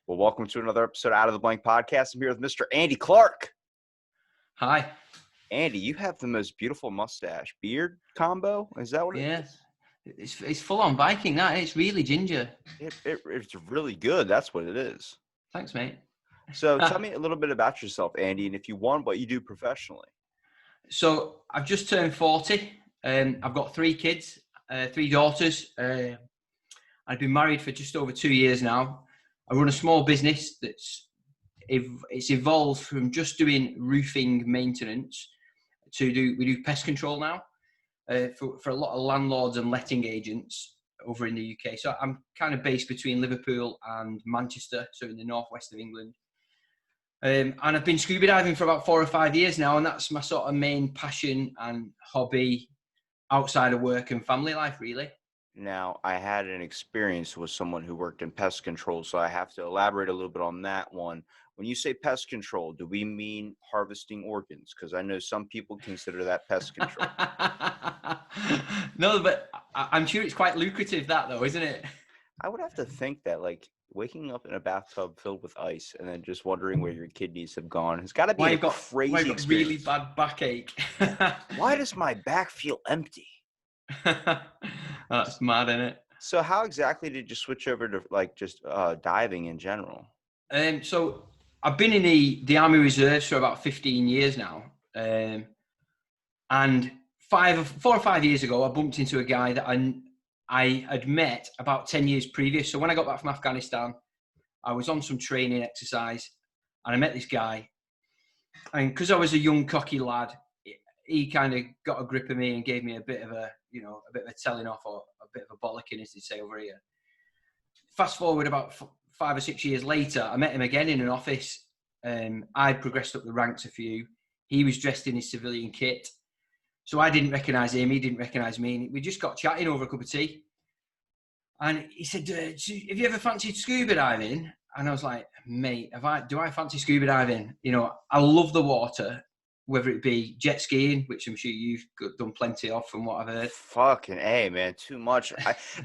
Well, welcome to another episode of Out of the Blank Podcast. I'm here with Mr. Andy Clark. Hi. Andy, you have the most beautiful mustache. Beard combo? Is that what it Yeah, is? it's full on Viking. That it's really ginger. It's really good. That's what it is. Thanks, mate. So tell me a little bit about yourself, Andy, and if you want, what you do professionally. So I've just turned 40. I've got 3 kids, 3 daughters. I've been married for just over 2 years now. I run a small business it's evolved from just doing roofing maintenance we do pest control now for a lot of landlords and letting agents over in the UK. So I'm kind of based between Liverpool and Manchester, so in the northwest of England. And I've been scuba diving for about 4 or 5 years now, and that's my sort of main passion and hobby outside of work and family life, really. Now, I had an experience with someone who worked in pest control, so I have to elaborate a little bit on that one. When you say pest control, do we mean harvesting organs? Because I know some people consider that pest control. No, but I'm sure it's quite lucrative, that though, isn't it? I would have to think that, like, waking up in a bathtub filled with ice and then just wondering where your kidneys have gone has got to be a crazy experience. Really bad backache. Why does my back feel empty? That's mad, isn't it? So how exactly did you switch over to just diving in general? So I've been in the Army Reserves for about 15 years now. And 4 or 5 years ago, I bumped into a guy that I had met about 10 years previous. So when I got back from Afghanistan, I was on some training exercise and I met this guy. And because I was a young, cocky lad, he kind of got a grip of me and gave me a bit of a telling off, or a bit of a bollocking, as they say over here. Fast forward about 5 or 6 years later, I met him again in an office. I'd progressed up the ranks a few. He was dressed in his civilian kit. So I didn't recognise him, he didn't recognise me. And we just got chatting over a cup of tea. And he said, have you ever fancied scuba diving? And I was like, mate, do I fancy scuba diving? You know, I love the water, whether it be jet skiing, which I'm sure you've done plenty of from what I've heard. Fucking A, man, too much.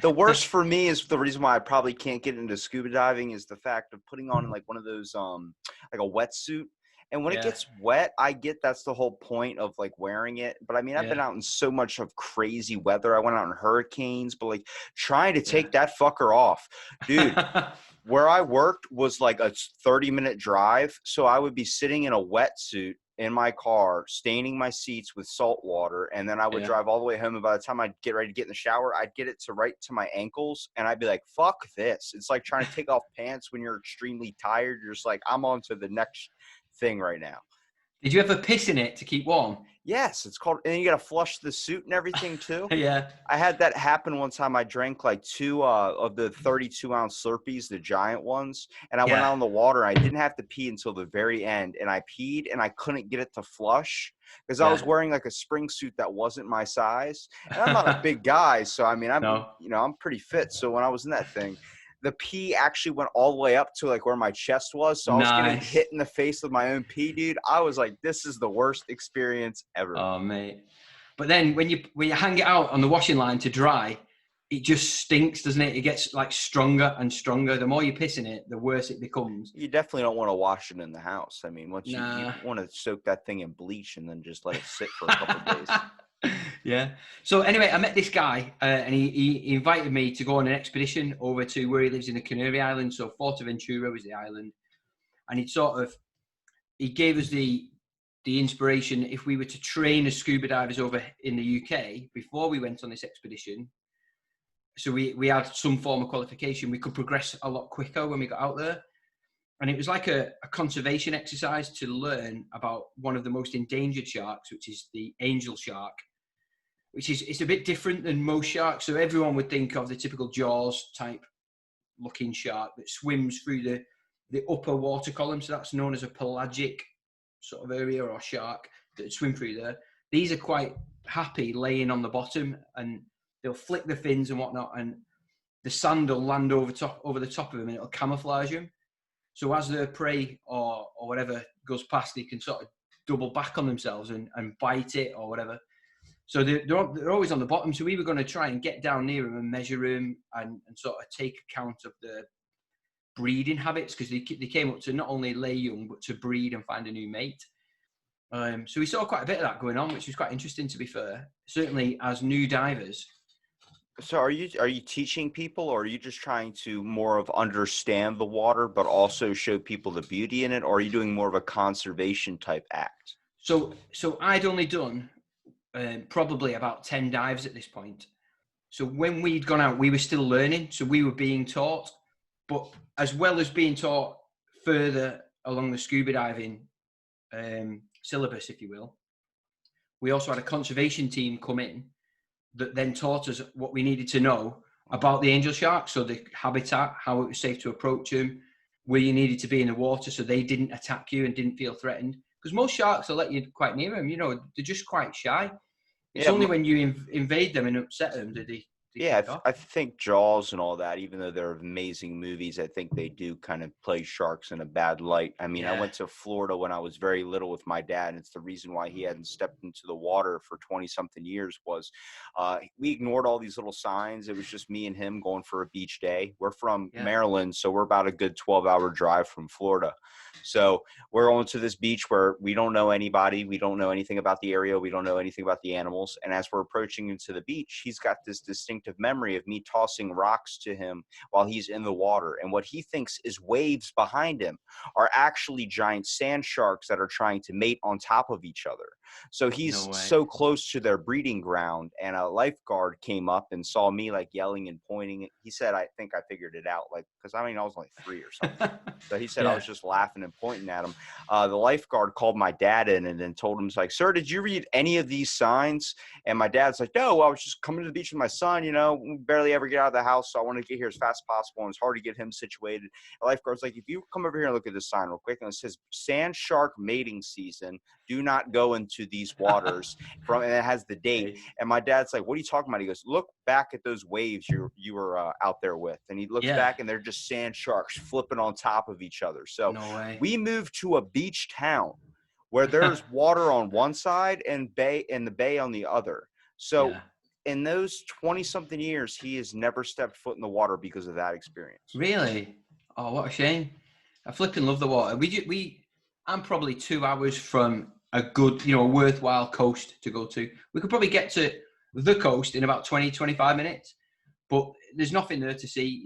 The worst for me is the reason why I probably can't get into scuba diving is the fact of putting on like one of those, like a wetsuit. And when it gets wet, I get that's the whole point of like wearing it. But I mean, I've been out in so much of crazy weather. I went out in hurricanes, but like trying to take that fucker off, dude. Where I worked was like a 30-minute drive. So I would be sitting in a wetsuit in my car, staining my seats with salt water. And then I would drive all the way home. And by the time I'd get ready to get in the shower, I'd get it to right to my ankles. And I'd be like, fuck this. It's like trying to take off pants when you're extremely tired. You're just like, I'm on to the next thing right now. Did you ever piss in it to keep warm? Yes, it's called, and you got to flush the suit and everything too. Yeah. I had that happen one time. I drank like 2 of the 32-ounce Slurpees, the giant ones, and I went out in the water. I didn't have to pee until the very end, and I peed, and I couldn't get it to flush because I was wearing like a spring suit that wasn't my size, and I'm not a big guy, so I mean, I'm pretty fit. So when I was in that thing, the pee actually went all the way up to like where my chest was. So I was getting hit in the face with my own pee, dude. I was like, this is the worst experience ever. Oh, mate. But then when you hang it out on the washing line to dry, it just stinks, doesn't it? It gets like stronger and stronger. The more you piss in it, the worse it becomes. You definitely don't want to wash it in the house. I mean, once you want to soak that thing in bleach and then just let it sit for a couple of days. Yeah. So anyway, I met this guy and he invited me to go on an expedition over to where he lives in the Canary Islands. So Fuerteventura was the island. And he gave us the inspiration if we were to train as scuba divers over in the UK before we went on this expedition. So we had some form of qualification. We could progress a lot quicker when we got out there. And it was like a conservation exercise to learn about one of the most endangered sharks, which is the angel shark, it's a bit different than most sharks. So everyone would think of the typical Jaws type looking shark that swims through the upper water column. So that's known as a pelagic sort of area or shark that swim through there. These are quite happy laying on the bottom, and they'll flick the fins and whatnot, and the sand will land over the top of them and it'll camouflage them. So as their prey or whatever goes past, they can sort of double back on themselves and bite it or whatever. So they're always on the bottom. So we were going to try and get down near them and measure them and sort of take account of breeding habits, because they came up to not only lay young but to breed and find a new mate. So we saw quite a bit of that going on, which was quite interesting, to be fair. Certainly as new divers. So are you teaching people, or are you just trying to more of understand the water, but also show people the beauty in it? Or are you doing more of a conservation type act? So I'd only done probably about 10 dives at this point. So when we'd gone out, we were still learning. So we were being taught, but as well as being taught further along the scuba diving syllabus, if you will, we also had a conservation team come in that then taught us what we needed to know about the angel shark. So the habitat, how it was safe to approach them, where you needed to be in the water so they didn't attack you and didn't feel threatened. Because most sharks will let you quite near them. You know, they're just quite shy. It's Yeah, only when you invade them and upset them that they yeah, kick off. I think Jaws and all that, even though they're amazing movies, I think they do kind of play sharks in a bad light. I mean, I Yeah. went to Florida when I was very little with my dad, and it's the reason why he hadn't stepped into the water for 20 something years was we ignored all these little signs. It was just me and him going for a beach day. We're from Yeah. Maryland, so we're about a good 12-hour drive from Florida. So we're going to this beach where we don't know anybody. We don't know anything about the area. We don't know anything about the animals. And as we're approaching into the beach, he's got this distinctive memory of me tossing rocks to him while he's in the water. And what he thinks is waves behind him are actually giant sand sharks that are trying to mate on top of each other. So he's No way. so close to their breeding ground. And a lifeguard came up and saw me like yelling and pointing. He said, I think I figured it out. Like, because I mean, I was only 3 or something. So he said I Yeah. was just laughing and pointing at him. The lifeguard called my dad in and then told him, he's like, sir, did you read any of these signs? And my dad's like, no, I was just coming to the beach with my son. You know, we barely ever get out of the house. So I want to get here as fast as possible. And it's hard to get him situated. The lifeguard's like, if you come over here and look at this sign real quick, and it says sand shark mating season, do not go into these waters and it has the date. Okay. And my dad's like, what are you talking about? He goes, look back at those waves you were out there with. And he looks Yeah. back and they're just sand sharks flipping on top of each other. So No way. we moved to a beach town where there's water on one side and the bay on the other. So Yeah. in those 20 something years, he has never stepped foot in the water because of that experience. Really? Oh, what a shame. I flipping love the water. I'm probably 2 hours from a good, a worthwhile coast to go to. We could probably get to the coast in about 20, 25 minutes, but there's nothing there to see.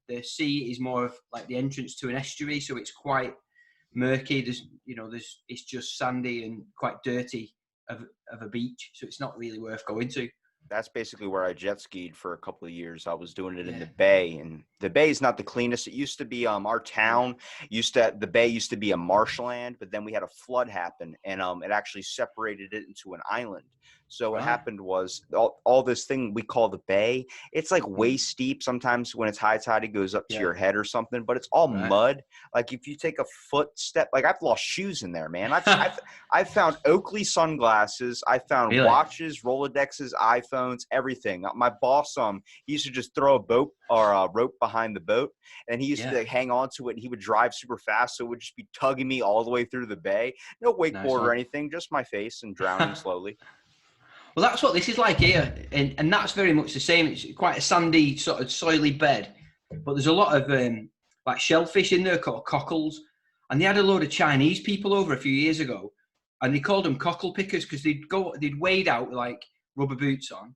The sea is more of like the entrance to an estuary, so it's quite murky. It's just sandy and quite dirty of a beach, so it's not really worth going to. That's basically where I jet skied for a couple of years. I was doing it in Yeah. the bay, and the bay is not the cleanest. It used to be our town the bay used to be a marshland, but then we had a flood happen, and it actually separated it into an island. So what Right. happened was all this thing we call the bay, it's like waist steep. Sometimes when it's high tide, it goes up to your head or something, but it's all Right. mud. Like if you take a footstep, like I've lost shoes in there, man. I've found Oakley sunglasses. I found Really? watches, Rolodexes, iPhones, everything. My boss, he used to just throw a boat or a rope behind the boat, and he used to like, hang on to it, and he would drive super fast, so it would just be tugging me all the way through the bay. No wakeboard Nice or one. anything, just my face and drowning slowly. Well, that's what this is like here, and that's very much the same. It's quite a sandy, sort of soily bed, but there's a lot of like shellfish in there called cockles, and they had a load of Chinese people over a few years ago, and they called them cockle pickers because they'd wade out with like rubber boots on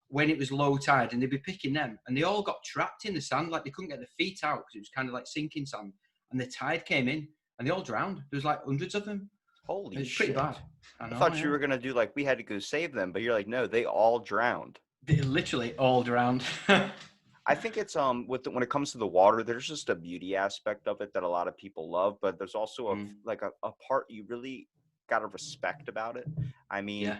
when it was low tide, and they'd be picking them, and they all got trapped in the sand, like they couldn't get their feet out because it was kind of like sinking sand, and the tide came in, and they all drowned. There was like hundreds of them. Holy It's shit. pretty bad. I thought you were going to do like we had to go save them, but you're like, no, they all drowned. They literally all drowned. I think it's when it comes to the water, there's just a beauty aspect of it that a lot of people love, but there's also a part you really got to respect about it. I mean,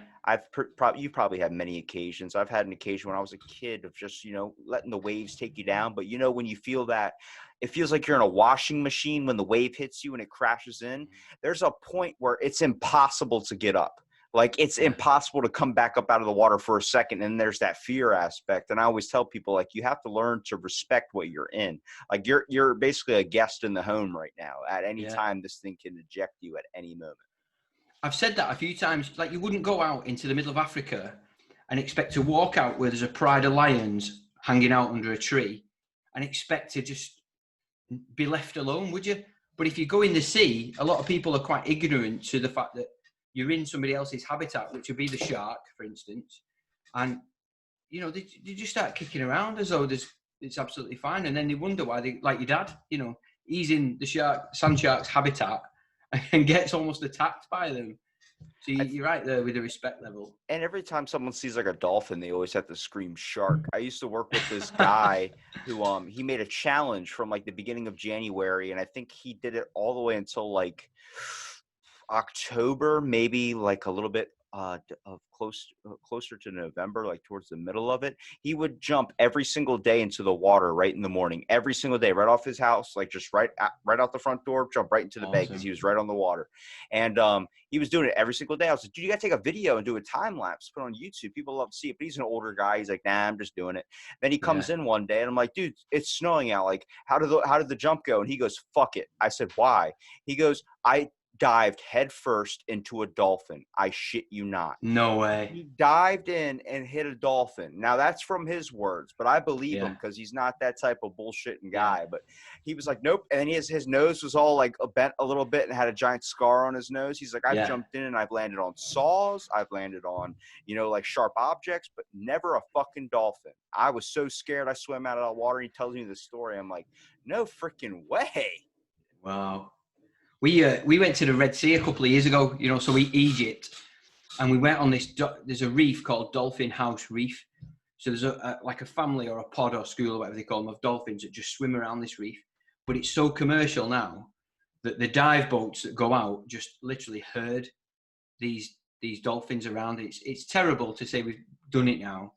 you've probably had many occasions. I've had an occasion when I was a kid of just letting the waves take you down, but when you feel that it feels like you're in a washing machine when the wave hits you and it crashes in. There's a point where it's impossible to get up. Like it's impossible to come back up out of the water for a second. And there's that fear aspect. And I always tell people, like, you have to learn to respect what you're in. Like you're basically a guest in the home right now. At any time, this thing can eject you at any moment. I've said that a few times. Like you wouldn't go out into the middle of Africa and expect to walk out where there's a pride of lions hanging out under a tree and expect to just be left alone, would you? But if you go in the sea, a lot of people are quite ignorant to the fact that you're in somebody else's habitat, which would be the shark, for instance. And, you know, they just start kicking around as though it's absolutely fine. And then they wonder why they, like your dad, you know, he's in the sand shark's habitat and gets almost attacked by them. So you're right there with the respect level. And every time someone sees like a dolphin, they always have to scream shark. I used to work with this guy who he made a challenge from like the beginning of January, and I think he did it all the way until like October, maybe like a little bit of closer to November, like towards the middle of it. He would jump every single day into the water right in the morning, every single day, right off his house, like just right out the front door, jump right into the bay because he was right on the water. And he was doing it every single day. I was like, dude, you got to take a video and do a time lapse, put it on YouTube. People love to see it, but he's an older guy. He's like, nah, I'm just doing it. Then he comes in one day and I'm like, dude, it's snowing out. Like, how did the jump go? And he goes, fuck it. I said, why? He goes, I dived headfirst into a dolphin. I shit you not. No way. He dived in and hit a dolphin. Now that's from his words, but I believe him because he's not that type of bullshitting guy. Yeah. But he was like, nope. And then his nose was all like bent a little bit and had a giant scar on his nose. He's like, I've jumped in and I've landed on saws. I've landed on, you know, like sharp objects, but never a fucking dolphin. I was so scared. I swam out of the water. He tells me the story. I'm like, no freaking way. Wow. We went to the Red Sea a couple of years ago, you know, so Egypt, and we went on there's a reef called Dolphin House Reef. So there's like a family or a pod or school or whatever they call them of dolphins that just swim around this reef. But it's so commercial now that the dive boats that go out just literally herd these dolphins around. It's terrible to say we've done it now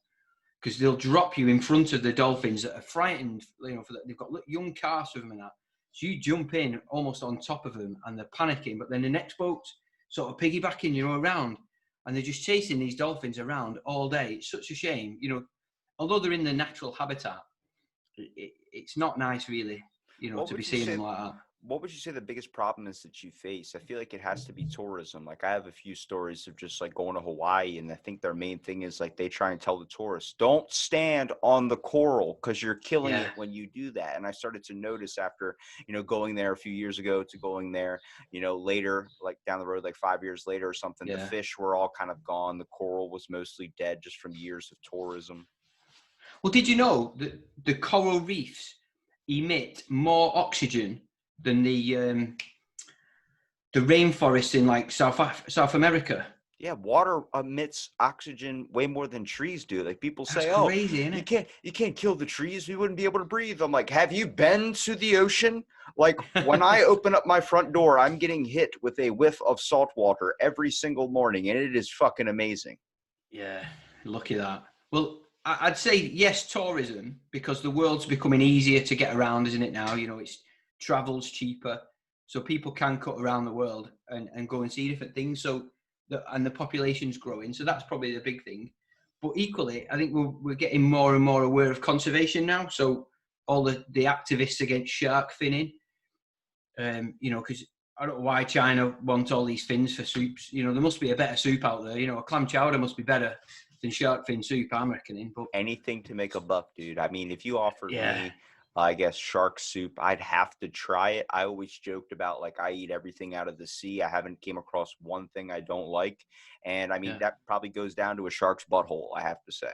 because they'll drop you in front of the dolphins that are frightened, you know, they've got young calves with them and that. So you jump in almost on top of them and they're panicking, but then the next boat's sort of piggybacking, you know, around, and they're just chasing these dolphins around all day. It's such a shame, you know, although they're in the natural habitat, it's not nice really, you know, to be seeing them like that. What would you say the biggest problem is that you face? I feel like it has to be tourism. Like I have a few stories of just like going to Hawaii, and I think their main thing is like they try and tell the tourists, don't stand on the coral because you're killing it when you do that. And I started to notice after, you know, going there a few years ago to going there, you know, later, like down the road, like 5 years later or something, the fish were all kind of gone. The coral was mostly dead just from years of tourism. Well, did you know that the coral reefs emit more oxygen than the rainforests in like South America? Yeah, water emits oxygen way more than trees do. Like people say, crazy, isn't it? You can't kill the trees. We wouldn't be able to breathe. I'm like, have you been to the ocean? Like when I open up my front door, I'm getting hit with a whiff of salt water every single morning, and it is fucking amazing. Yeah, lucky that. Well, I'd say yes, tourism, because the world's becoming easier to get around, isn't it now? You know, travel's cheaper, so people can cut around the world and go and see different things. So and the population's growing, so that's probably the big thing. But equally, I think we're getting more and more aware of conservation now. So all the activists against shark finning, you know, because I don't know why China wants all these fins for soups. You know, there must be a better soup out there. You know, a clam chowder must be better than shark fin soup, I'm reckoning. But anything to make a buck, dude. I mean, if you offered me, I guess, shark soup, I'd have to try it. I always joked about, like, I eat everything out of the sea. I haven't came across one thing I don't like. And, I mean, that probably goes down to a shark's butthole, I have to say.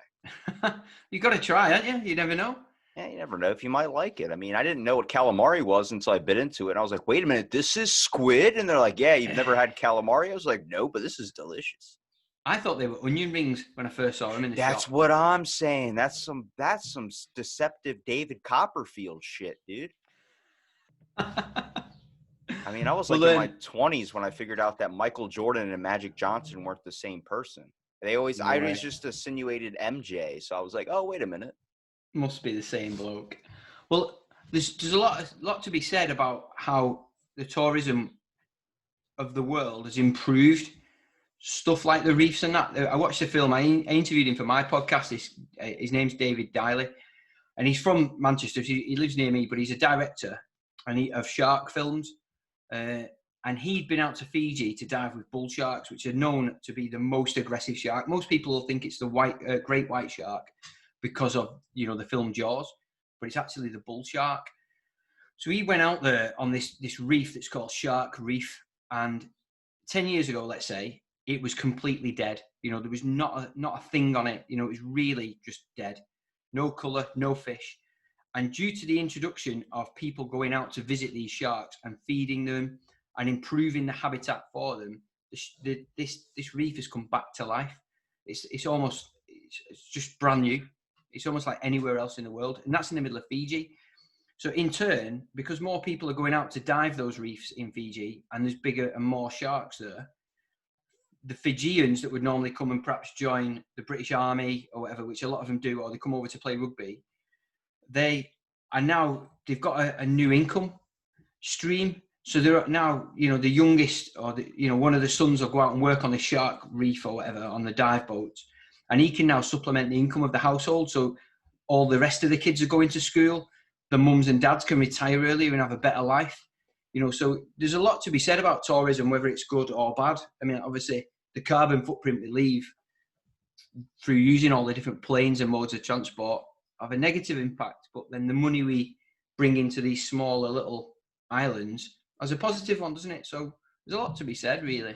You got to try, haven't you? You never know. Yeah, you never know if you might like it. I mean, I didn't know what calamari was until I bit into it. And I was like, wait a minute, this is squid? And they're like, yeah, you've never had calamari? I was like, no, but this is delicious. I thought they were onion rings when I first saw them in the shop. That's what I'm saying. That's some deceptive David Copperfield shit, dude. I mean, I was in my 20s when I figured out that Michael Jordan and Magic Johnson weren't the same person. I always just insinuated MJ. So I was like, oh, wait a minute. Must be the same bloke. Well, there's a lot to be said about how the tourism of the world has improved. Stuff like the reefs and that. I watched the film. I interviewed him for my podcast. His name's David Diley, and he's from Manchester. He lives near me, but he's a director of shark films. And he'd been out to Fiji to dive with bull sharks, which are known to be the most aggressive shark. Most people will think it's the great white shark because of, you know, the film Jaws, but it's actually the bull shark. So we went out there on this reef that's called Shark Reef, and 10 years ago, let's say, it was completely dead. You know, there was not a thing on it. You know, it was really just dead. No colour, no fish. And due to the introduction of people going out to visit these sharks and feeding them and improving the habitat for them, this reef has come back to life. It's just brand new. It's almost like anywhere else in the world, and that's in the middle of Fiji. So in turn, because more people are going out to dive those reefs in Fiji, and there's bigger and more sharks there, the Fijians that would normally come and perhaps join the British Army or whatever, which a lot of them do, or they come over to play rugby, they've got a new income stream. So they're now, you know, the youngest, or one of the sons will go out and work on the shark reef or whatever on the dive boats, and he can now supplement the income of the household. So all the rest of the kids are going to school. The mums and dads can retire earlier and have a better life. You know, so there's a lot to be said about tourism, whether it's good or bad. I mean, obviously, the carbon footprint we leave through using all the different planes and modes of transport have a negative impact, but then the money we bring into these smaller little islands has a positive one, doesn't it? So there's a lot to be said, really.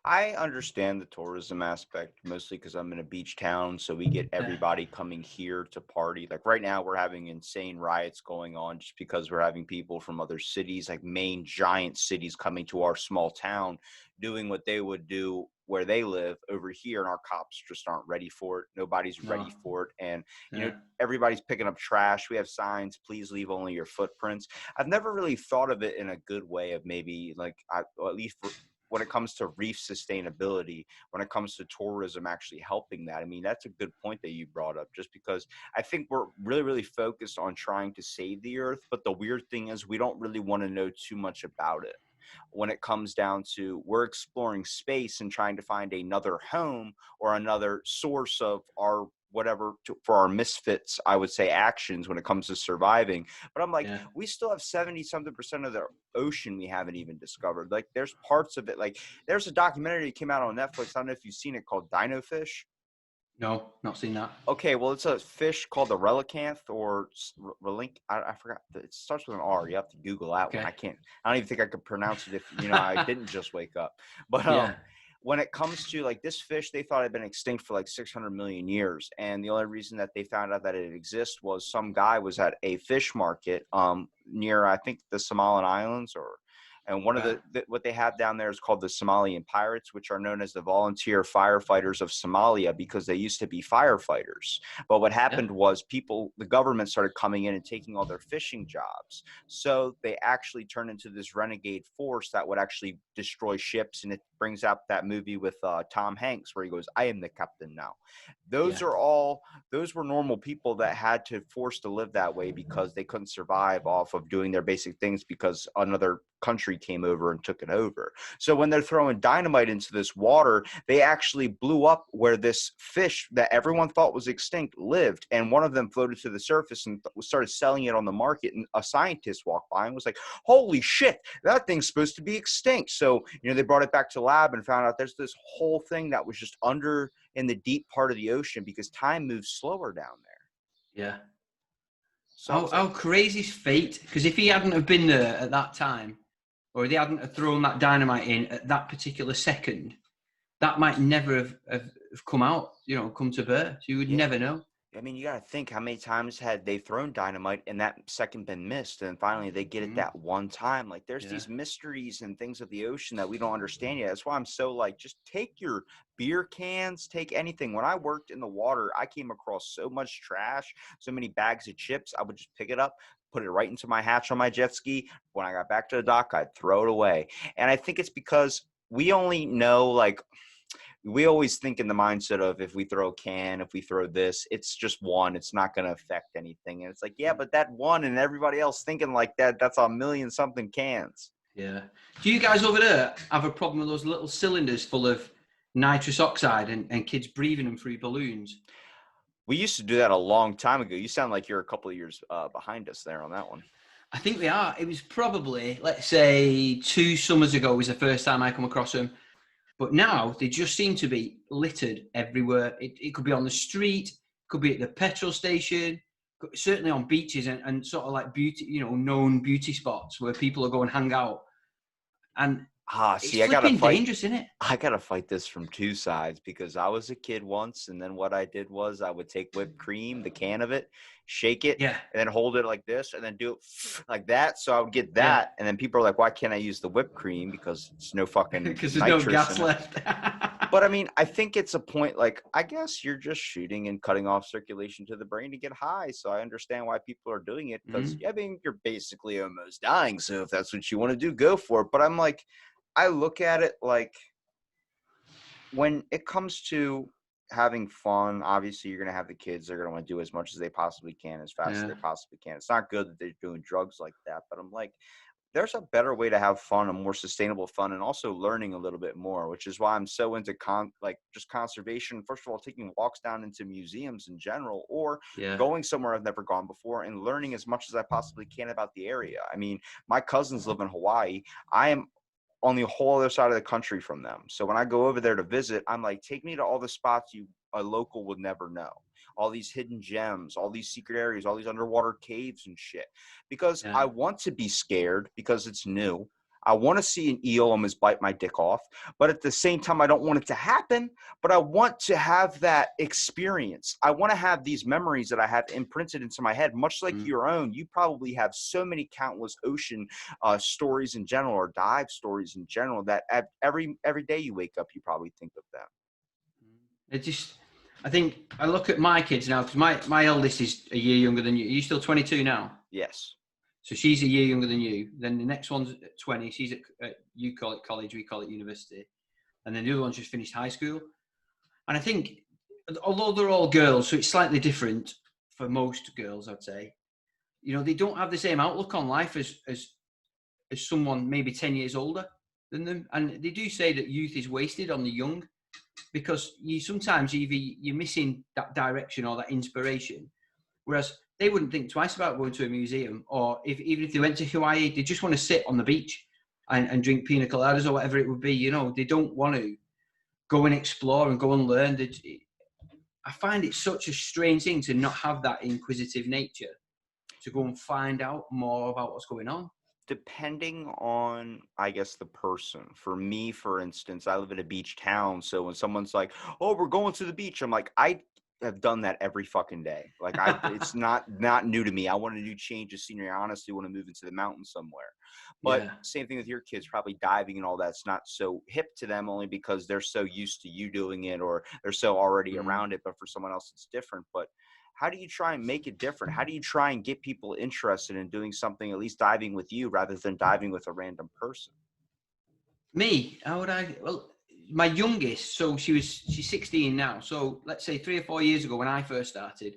I understand the tourism aspect mostly because I'm in a beach town, so we get everybody coming here to party. Like right now, we're having insane riots going on just because we're having people from other cities, like main giant cities, coming to our small town, doing what they would do where they live over here, and our cops just aren't ready for it. Nobody's ready for it, and everybody's picking up trash. We have signs, please leave only your footprints. I've never really thought of it in a good way of maybe like at least when it comes to reef sustainability, when it comes to tourism actually helping that. I mean, that's a good point that you brought up, just because I think we're really, really focused on trying to save the earth. But the weird thing is we don't really want to know too much about it. When it comes down to, we're exploring space and trying to find another home or another source of our whatever for our misfits, I would say, actions when it comes to surviving. But I'm like, we still have 70-something% of the ocean we haven't even discovered. Like there's parts of it, like there's a documentary that came out on Netflix, I don't know if you've seen it, called Dino Fish. No, not seen that. Okay, well, it's a fish called the relicanth or relink. I forgot. It starts with an R. You have to Google that one. I don't even think I could pronounce it if I didn't just wake up. But when it comes to like this fish, they thought it had been extinct for like 600 million years, and the only reason that they found out that it exists was some guy was at a fish market near, I think, the Somalian Islands, and one of what they have down there is called the Somalian Pirates, which are known as the volunteer firefighters of Somalia because they used to be firefighters. But what happened was the government started coming in and taking all their fishing jobs. So they actually turned into this renegade force that would actually destroy ships. And it brings out that movie with Tom Hanks where he goes, "I am the captain now." Those were normal people that had to force to live that way because they couldn't survive off of doing their basic things because another country came over and took it over. So when they're throwing dynamite into this water, they actually blew up where this fish that everyone thought was extinct lived, and one of them floated to the surface and started selling it on the market, and a scientist walked by and was like, "Holy shit, that thing's supposed to be extinct." So they brought it back to lab and found out there's this whole thing that was just under in the deep part of the ocean because time moves slower down there. So how crazy is fate? Because if he hadn't have been there at that time, or they hadn't have thrown that dynamite in at that particular second, that might never have come out, come to birth. You would never know. I mean, you got to think how many times had they thrown dynamite and that second been missed, and finally they get it that one time. Like there's these mysteries and things of the ocean that we don't understand yet. That's why I'm so like, just take your beer cans, take anything. When I worked in the water, I came across so much trash, so many bags of chips. I would just pick it up, put it right into my hatch on my jet ski. When I got back to the dock, I'd throw it away. And I think it's because we only know, we always think in the mindset of if we throw a can, if we throw this, it's just one, it's not going to affect anything. And it's like, yeah, but that one and everybody else thinking like that, that's a million something cans. Yeah. Do you guys over there have a problem with those little cylinders full of nitrous oxide and kids breathing them through balloons? We used to do that a long time ago. You sound like you're a couple of years behind us there on that one. I think they are. It was probably, let's say, 2 summers ago was the first time I come across them. But now they just seem to be littered everywhere. It could be on the street, could be at the petrol station, certainly on beaches and sort of like beauty, known beauty spots where people are going hang out. And it's See, flipping dangerous, isn't it? I gotta fight this from two sides, because I was a kid once, and then what I did was I would take whipped cream, the can of it, shake it, Yeah. and then hold it like this, and then do it like that. So I would get Yeah. that, and then people are like, "Why can't I use the whipped cream? Because it's no fucking Because there's no nitrous gas in it." left. But I mean, I think it's a point, like, I guess you're just shooting and cutting off circulation to the brain to get high. So I understand why people are doing it, because I mean, you're basically almost dying. So if that's what you want to do, go for it. But I'm like, I look at it like, when it comes to having fun, obviously you're going to have the kids. They're going to want to do as much as they possibly can, as fast as Yeah. they possibly can. It's not good that they're doing drugs like that. But I'm like, there's a better way to have fun, a more sustainable fun, and also learning a little bit more, which is why I'm so into just conservation. First of all, taking walks down into museums in general, or Yeah. going somewhere I've never gone before and learning as much as I possibly can about the area. I mean, my cousins live in Hawaii. I am on the whole other side of the country from them. So when I go over there to visit, I'm like, take me to all the spots a local would never know. All these hidden gems, all these secret areas, all these underwater caves and shit. Because Yeah. I want to be scared because it's new. I want to see an eel almost bite my dick off, but at the same time, I don't want it to happen, but I want to have that experience. I want to have these memories that I have imprinted into my head, much like your own. You probably have so many countless ocean stories in general, or dive stories in general, that every day you wake up, you probably think of them. I think I look at my kids now, because my eldest is a year younger than you. Are you still 22 now? Yes. So she's a year younger than you. Then the next one's at 20. She's at you call it college, we call it university. And then the other one's just finished high school. And I think, although they're all girls, so it's slightly different for most girls, I'd say. They don't have the same outlook on life as someone maybe 10 years older than them. And they do say that youth is wasted on the young, because sometimes you're missing that direction or that inspiration. Whereas they wouldn't think twice about going to a museum, or even if they went to Hawaii, they just want to sit on the beach and drink pina coladas or whatever it would be. They don't want to go and explore and go and learn. I find it such a strange thing to not have that inquisitive nature to go and find out more about what's going on. Depending on, I guess, the person. For me, for instance, I live in a beach town. So when someone's like, "Oh, we're going to the beach," I'm like, I have done that every fucking day. Like, it's not new to me. I want to do change of scenery. I honestly want to move into the mountains somewhere. But same thing with your kids, probably diving and all that's not so hip to them, only because they're so used to you doing it, or they're so already around it. But for someone else, it's different. But how do you try and make it different? How do you try and get people interested in doing something, at least diving with you, rather than diving with a random person? Me, how would I? Well, my youngest, so she's 16 now. So let's say 3 or 4 years ago when I first started,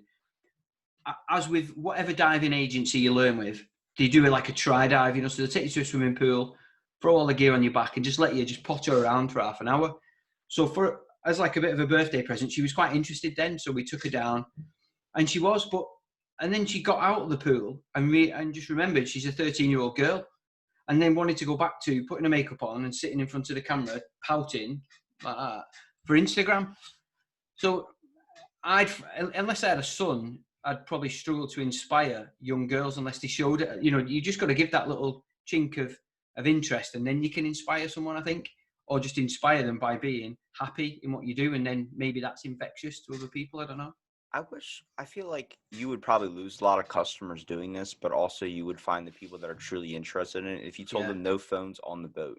as with whatever diving agency you learn with, they do it like a try dive, so they take you to a swimming pool, throw all the gear on your back, and just let you just potter around for half an hour. So as like a bit of a birthday present, she was quite interested then. So we took her down, and she was, and then she got out of the pool and just remembered she's a 13-year-old girl, and then wanted to go back to putting her makeup on and sitting in front of the camera, pouting like that for Instagram. So unless I had a son, I'd probably struggle to inspire young girls unless they showed it. You just got to give that little chink of interest, and then you can inspire someone, I think, or just inspire them by being happy in what you do, and then maybe that's infectious to other people. I don't know. I feel like you would probably lose a lot of customers doing this, but also you would find the people that are truly interested in it if you told them no phones on the boat.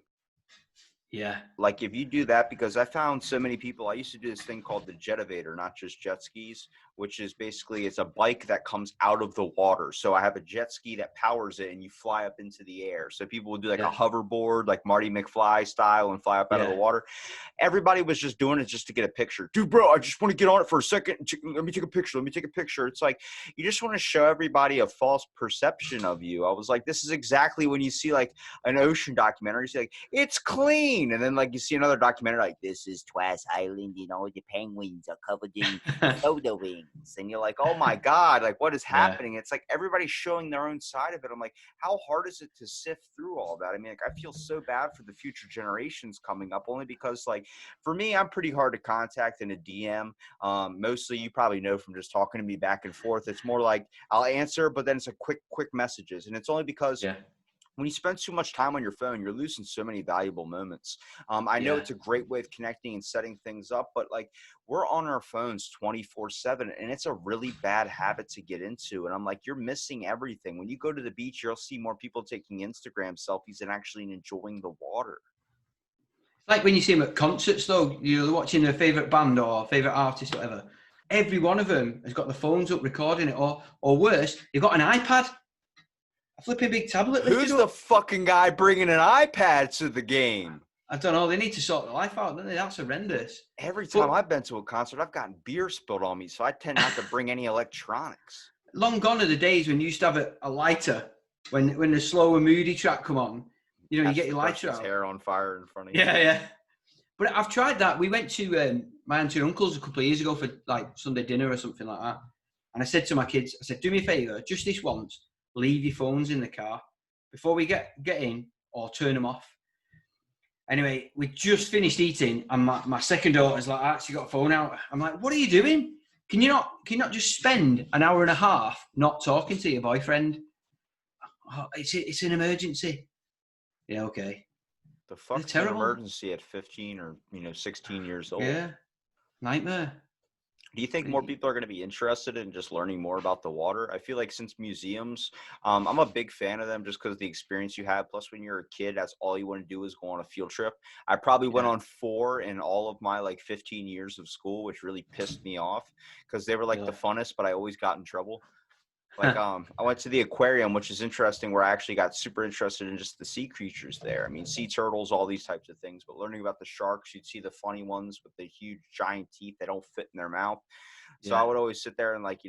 Yeah. Like, if you do that, because I found so many people, I used to do this thing called the Jetovator, not just jet skis, which is basically, it's a bike that comes out of the water. So I have a jet ski that powers it and you fly up into the air. So people would do like a hoverboard, like Marty McFly style, and fly up out of the water. Everybody was just doing it just to get a picture. Dude, bro, I just want to get on it for a second. Let me take a picture. It's like, you just want to show everybody a false perception of you. I was like, this is exactly when you see like an ocean documentary. You see like, it's clean. mean? And then like you see another documentary like this is Twas Island, you know, the penguins are covered in soda wings, and you're like, oh my god, like what is Yeah. happening? It's like everybody's showing their own side of it. I'm like, how hard is it to sift through all that? I mean, like I feel so bad for the future generations coming up, only because like for me, I'm pretty hard to contact in a DM. Mostly you probably know from just talking to me back and forth. It's more like I'll answer, but then it's a quick messages, and it's only because Yeah. when you spend too much time on your phone, you're losing so many valuable moments. I know Yeah. it's a great way of connecting and setting things up, but like we're on our phones 24/7, and it's a really bad habit to get into. And I'm like, you're missing everything. When you go to the beach, you'll see more people taking Instagram selfies than actually enjoying the water. Like when you see them at concerts, though, you're watching their favourite band or favourite artist, whatever. Every one of them has got the phones up recording it, or worse, they've got an iPad, a flipping big tablet lifted Who's the up. fucking guy bringing an iPad to the game? I don't know. They need to sort their life out, don't they? That's horrendous. Every time But I've been to a concert, I've gotten beer spilled on me, so I tend not to bring any electronics. long gone are the days when you used to have a lighter when the slow and moody track come on. You know, you Catch get the your lighter person's out. hair on fire in front of you. Yeah, yeah. But I've tried that. We went to my auntie and uncle's a couple of years ago for like Sunday dinner or something like that. And I said to my kids, I said, do me a favour, just this once, leave your phones in the car before we get in, or turn them off. Anyway, we just finished eating, and my second daughter's like, actually got a phone out. I'm like, what are you doing? Can you not just spend an hour and a half not talking to your boyfriend? Oh, it's an emergency. Yeah, okay. The They're fuck's an terrible. emergency at 15 or 16 years old? Yeah, nightmare. Do you think more people are going to be interested in just learning more about the water? I feel like since museums, I'm a big fan of them just because of the experience you have. Plus, when you're a kid, that's all you want to do is go on a field trip. I probably went Yeah, on 4 in all of my like 15 years of school, which really pissed me off because they were like the really. funnest, but I always got in trouble. Like, I went to the aquarium, which is interesting, where I actually got super interested in just the sea creatures there. I mean, sea turtles, all these types of things. But learning about the sharks, you'd see the funny ones with the huge giant teeth that don't fit in their mouth. So I Yeah, would always sit there and like,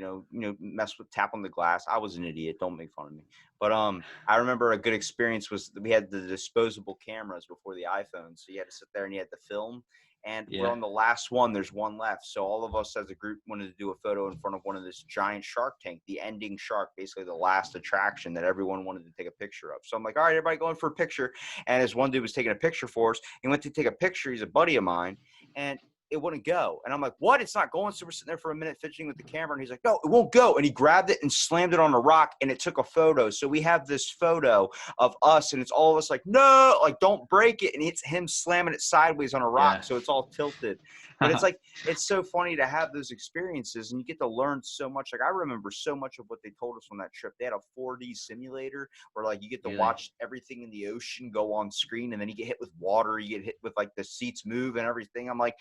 mess with tap on the glass. I was an idiot. Don't make fun of me. But I remember a good experience was we had the disposable cameras before the iPhone. So you had to sit there and you had to film. And we're yeah, on the last one. There's one left. So all of us as a group wanted to do a photo in front of one of this giant shark tank, the ending shark, basically the last attraction that everyone wanted to take a picture of. So I'm like, all right, everybody going for a picture. And as one dude was taking a picture for us, he went to take a picture. He's a buddy of mine. And it wouldn't go. And I'm like, what? It's not going. So we're sitting there for a minute fidgeting with the camera. And he's like, no, it won't go. And he grabbed it and slammed it on a rock and it took a photo. So we have this photo of us and it's all of us like, no, like don't break it. And it's him slamming it sideways on a rock. yeah. So it's all tilted. But it's like, it's so funny to have those experiences and you get to learn so much. Like I remember so much of what they told us on that trip. They had a 4D simulator where like you get to Really. watch everything in the ocean go on screen and then you get hit with water. You get hit with like the seats move and everything. I'm like,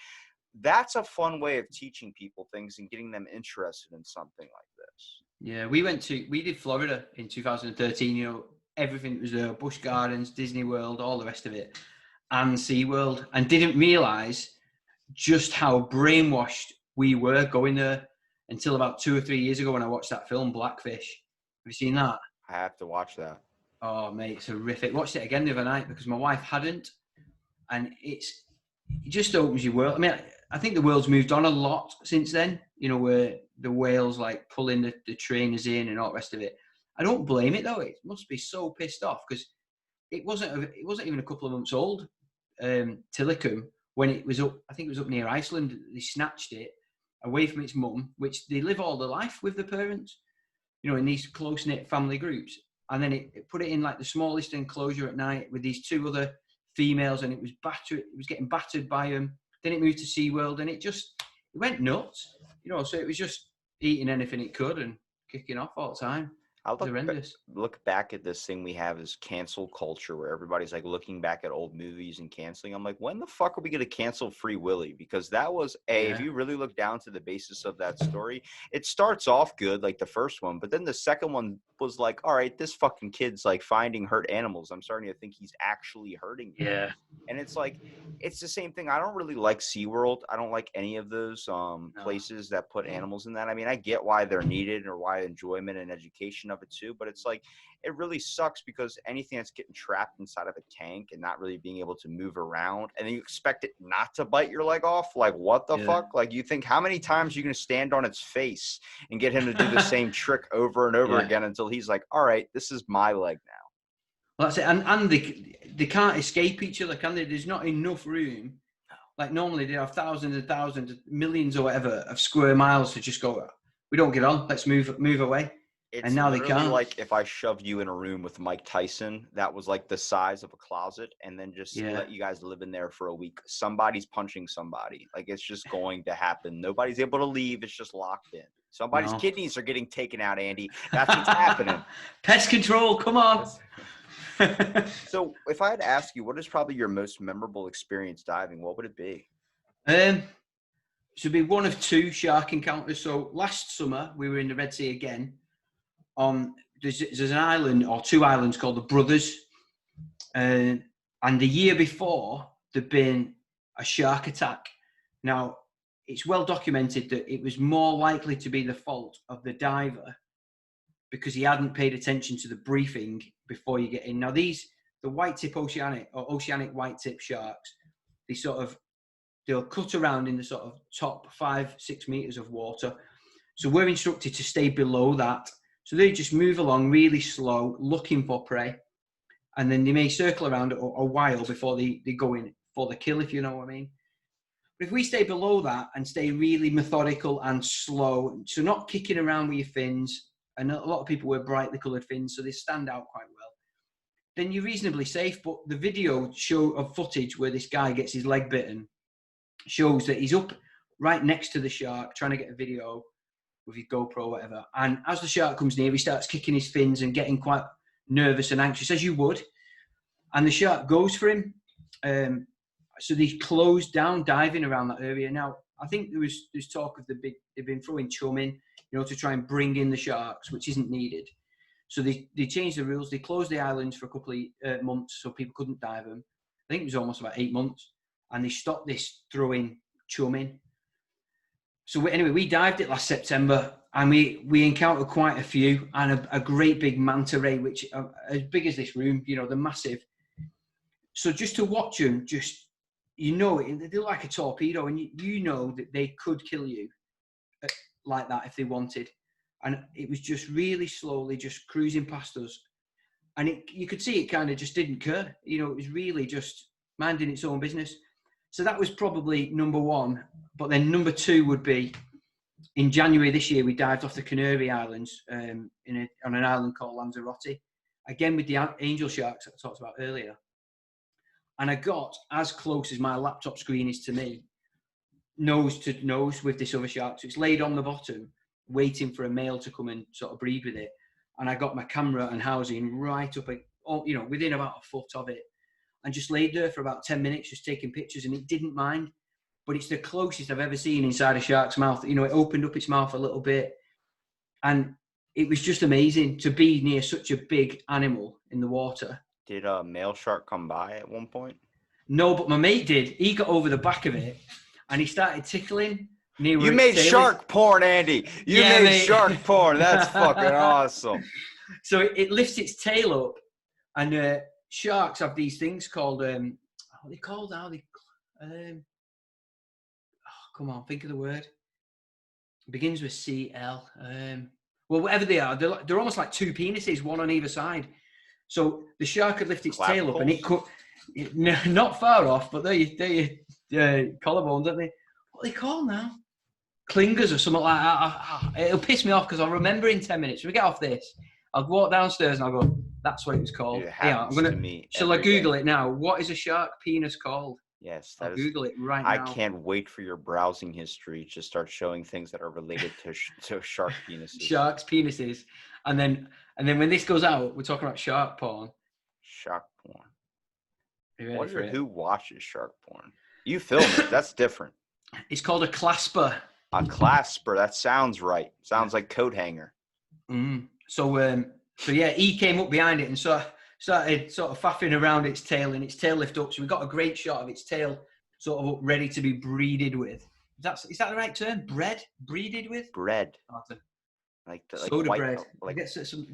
that's a fun way of teaching people things and getting them interested in something like this. Yeah, we did Florida in 2013. You know, everything was there: Busch Gardens, Disney World, all the rest of it, and SeaWorld, and didn't realize just how brainwashed we were going there until about 2 or 3 years ago when I watched that film Blackfish. Have you seen that? I have to watch that. Oh, mate, it's horrific. Watched it again the other night because my wife hadn't, and it just opens your world. I mean, I think the world's moved on a lot since then. You know, where the whales like pulling the trainers in and all the rest of it. I don't blame it though. It must be so pissed off because it wasn't even a couple of months old. Tillicum, when it was up, I think it was up near Iceland. They snatched it away from its mum, which they live all their life with the parents. You know, in these close knit family groups, and then it put it in like the smallest enclosure at night with these two other females, and it was battered. It was getting battered by them. Then it moved to SeaWorld, and it went nuts. You know, so it was just eating anything it could and kicking off all the time. I It was horrendous. look back at this thing we have as cancel culture where everybody's like looking back at old movies and canceling. I'm like, when the fuck are we going to cancel Free Willy? Because that was if Yeah, you really look down to the basis of that story, it starts off good, like the first one, but then the second one was like, all right, this fucking kid's like finding hurt animals. I'm starting to think he's actually hurting them. Yeah. And it's like, it's the same thing. I don't really like SeaWorld. I don't like any of those places that put animals in that. I mean, I get why they're needed or why enjoyment and education of it too, but it's like, it really sucks because anything that's getting trapped inside of a tank and not really being able to move around, and then you expect it not to bite your leg off, like what the fuck? Like, you think how many times you can stand on its face and get him to do the same trick over and over again until he's like, all right, this is my leg now. Well, that's it. And they can't escape each other, can they? There's not enough room. Like normally they have thousands and thousands, millions or whatever of square miles to just go, we don't get on, let's move away. It's and now they can't. Like if I shoved you in a room with Mike Tyson that was like the size of a closet and then just let you guys live in there for a week. Somebody's punching somebody. Like, it's just going to happen. Nobody's able to leave. It's just locked in. Somebody's kidneys are getting taken out, Andy. That's what's happening. Pest control, come on. So if I had to ask you, what is probably your most memorable experience diving? What would it be? Should be one of two shark encounters. So last summer we were in the Red Sea again. There's an island or two islands called the Brothers, and the year before there'd been a shark attack. Now it's well documented that it was more likely to be the fault of the diver because he hadn't paid attention to the briefing before you get in. Now the white tip oceanic white tip sharks, they'll cut around in the sort of top 5-6 meters of water. So we're instructed to stay below that. So they just move along really slow, looking for prey. And then they may circle around a while before they go in for the kill, if you know what I mean. But if we stay below that and stay really methodical and slow, so not kicking around with your fins, and a lot of people wear brightly coloured fins, so they stand out quite well, then you're reasonably safe. But the video of footage where this guy gets his leg bitten shows that he's up right next to the shark trying to get a video with his GoPro or whatever. And as the shark comes near, he starts kicking his fins and getting quite nervous and anxious, as you would. And the shark goes for him. So they closed down diving around that area. Now, I think there's talk of they've been throwing chum in, to try and bring in the sharks, which isn't needed. So they changed the rules. They closed the islands for a couple of months so people couldn't dive them. I think it was almost about 8 months. And they stopped this throwing chum in. So we dived it last September, and we encountered quite a few, and a great big manta ray, which are as big as this room, they're massive. So just to watch them, they're like a torpedo, and you know that they could kill you like that if they wanted. And it was just really slowly just cruising past us. And you could see it kind of just didn't care. It was really just minding its own business. So that was probably number one. But then number two would be in January this year, we dived off the Canary Islands on an island called Lanzarote, again with the angel sharks that I talked about earlier. And I got as close as my laptop screen is to me, nose to nose with this other shark. So it's laid on the bottom, waiting for a male to come and sort of breed with it. And I got my camera and housing right up, within about a foot of it, and just laid there for about 10 minutes, just taking pictures, and it didn't mind. But it's the closest I've ever seen inside a shark's mouth. It opened up its mouth a little bit, and it was just amazing to be near such a big animal in the water. Did a male shark come by at one point? No, but my mate did. He got over the back of it, and he started tickling. You made shark porn, Andy. You made shark porn. That's fucking awesome. So it lifts its tail up, and sharks have these things called what are they called now? Come on, think of the word. It begins with CL. Well, whatever they are, they're almost like two penises, one on either side. So the shark could lift its tail up, and it could. Not far off, but they're collarbones, aren't they? What are they called now? Clingers or something like that. It'll piss me off because I'll remember in 10 minutes. When we get off this, I'll walk downstairs and I'll go, that's what it was called. I'm gonna. Shall I Google it now? What is a shark penis called? Yes, I'll Google it right now. I can't wait for your browsing history to start showing things that are related to shark penises. Sharks' penises, and then when this goes out, we're talking about shark porn. Shark porn. I wonder who watches shark porn. You film it. That's different. It's called a clasper. A clasper. That sounds right. Sounds like coat hanger. So So yeah, he came up behind it and started sort of faffing around its tail, and its tail lifted up. So we got a great shot of its tail sort of up, ready to be breeded with. Is that the right term? Breeded with? Bread. Arthur. Like Soda white, bread. like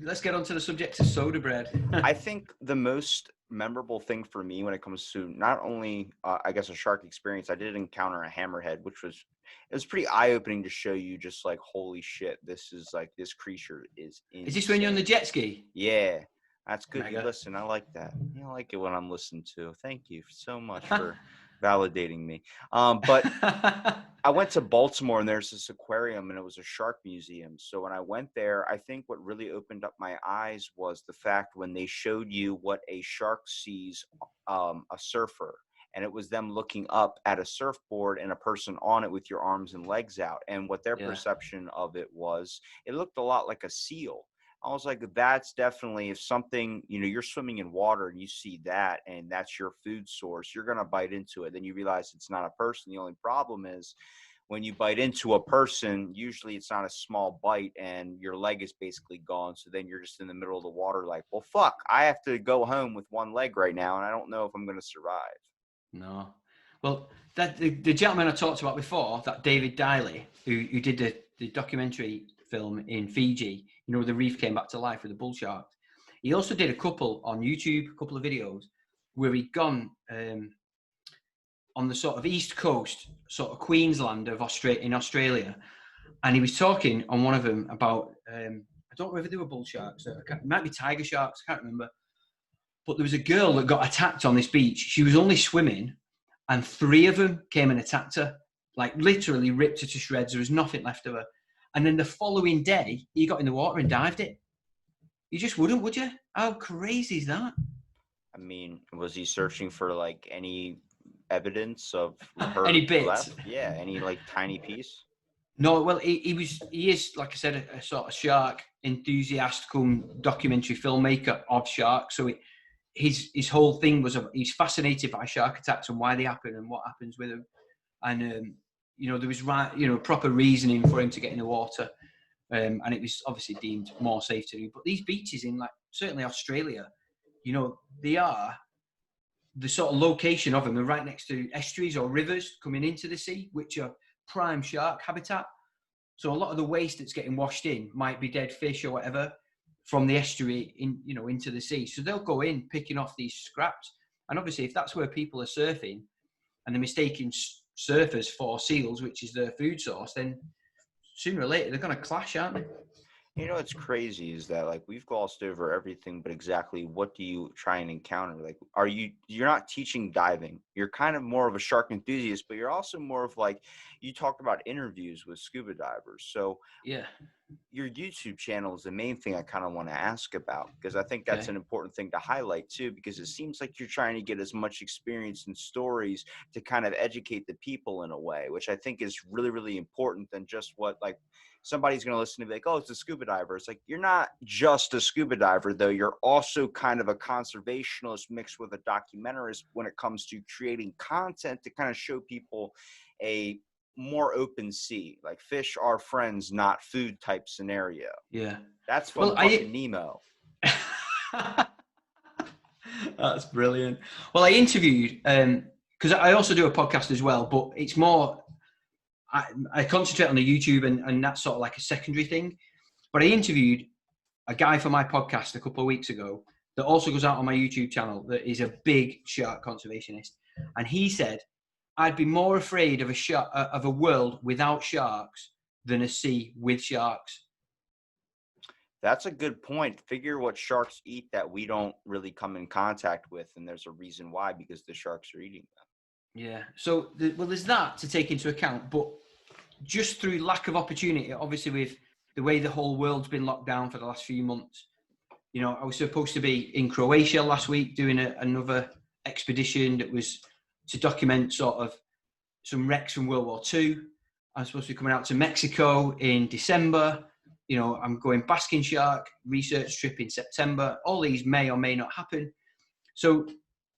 Let's get on to the subject of soda bread. I think the most memorable thing for me when it comes to not only, I guess, a shark experience, I did encounter a hammerhead, which was, it was pretty eye opening to show you just like, holy shit, this creature is Is this when you're on the insane. jet ski? Yeah, that's good. You Mega. listen. I like that. I like it when I'm listened to. Thank you so much for validating me. But I went to Baltimore and there's this aquarium and it was a shark museum. So when I went there, I think what really opened up my eyes was the fact when they showed you what a shark sees a surfer. And it was them looking up at a surfboard and a person on it with your arms and legs out. And what their Yeah. perception of it was, it looked a lot like a seal. I was like, that's definitely, if something, you're swimming in water and you see that and that's your food source, you're going to bite into it. Then you realize it's not a person. The only problem is when you bite into a person, usually it's not a small bite and your leg is basically gone. So then you're just in the middle of the water like, well, fuck, I have to go home with one leg right now. And I don't know if I'm going to survive. No. Well, the gentleman I talked about before, that David Diley, who did the documentary film in Fiji, the reef came back to life with the bull sharks. He also did a couple on YouTube, a couple of videos where he'd gone on the sort of east coast, sort of Queensland of in Australia, and he was talking on one of them about I don't know whether they were bull sharks, it might be tiger sharks, I can't remember. But there was a girl that got attacked on this beach. She was only swimming, and 3 of them came and attacked her, like literally ripped her to shreds. There was nothing left of her. And then the following day, he got in the water and dived it. You just wouldn't, would you? How crazy is that? I mean, was he searching for like any evidence of her Any bits? left? Yeah, any like tiny piece? No, well, he is, like I said, a sort of shark enthusiast come documentary filmmaker of sharks. So his whole thing was he's fascinated by shark attacks and why they happen and what happens with them. And there was proper reasoning for him to get in the water, and it was obviously deemed more safe to do. But these beaches in, like, certainly Australia, they are the sort of location of them are right next to estuaries or rivers coming into the sea, which are prime shark habitat. So a lot of the waste that's getting washed in might be dead fish or whatever from the estuary into the sea. So they'll go in picking off these scraps. And obviously, if that's where people are surfing and they're mistaking surfers for seals, which is their food source, then sooner or later they're going to clash, aren't they? What's crazy is that, like, we've glossed over everything, but exactly what do you try and encounter? Like, you're not teaching diving. You're kind of more of a shark enthusiast, but you're also more of, like, you talked about interviews with scuba divers. So yeah, your YouTube channel is the main thing I kind of want to ask about, because I think that's an important thing to highlight too, because it seems like you're trying to get as much experience and stories to kind of educate the people in a way, which I think is really, really important than just what, like, somebody's going to listen to be like, oh, it's a scuba diver. It's like, you're not just a scuba diver, though. You're also kind of a conservationist mixed with a documentarist when it comes to creating content to kind of show people a more open sea, like fish are friends, not food type scenario. Yeah. That's from fucking Nemo. That's brilliant. Well, I interviewed, because I also do a podcast as well, but it's more, I concentrate on the YouTube and that's sort of like a secondary thing. But I interviewed a guy for my podcast a couple of weeks ago that also goes out on my YouTube channel that is a big shark conservationist. And he said, I'd be more afraid of a world without sharks than a sea with sharks. That's a good point. Figure what sharks eat that we don't really come in contact with, and there's a reason why, because the sharks are eating them. Yeah. So, there's that to take into account, but just through lack of opportunity, obviously with the way the whole world's been locked down for the last few months, I was supposed to be in Croatia last week doing another expedition that was to document sort of some wrecks from World War II. I'm supposed to be coming out to Mexico in December. I'm going basking shark research trip in September. All these may or may not happen. So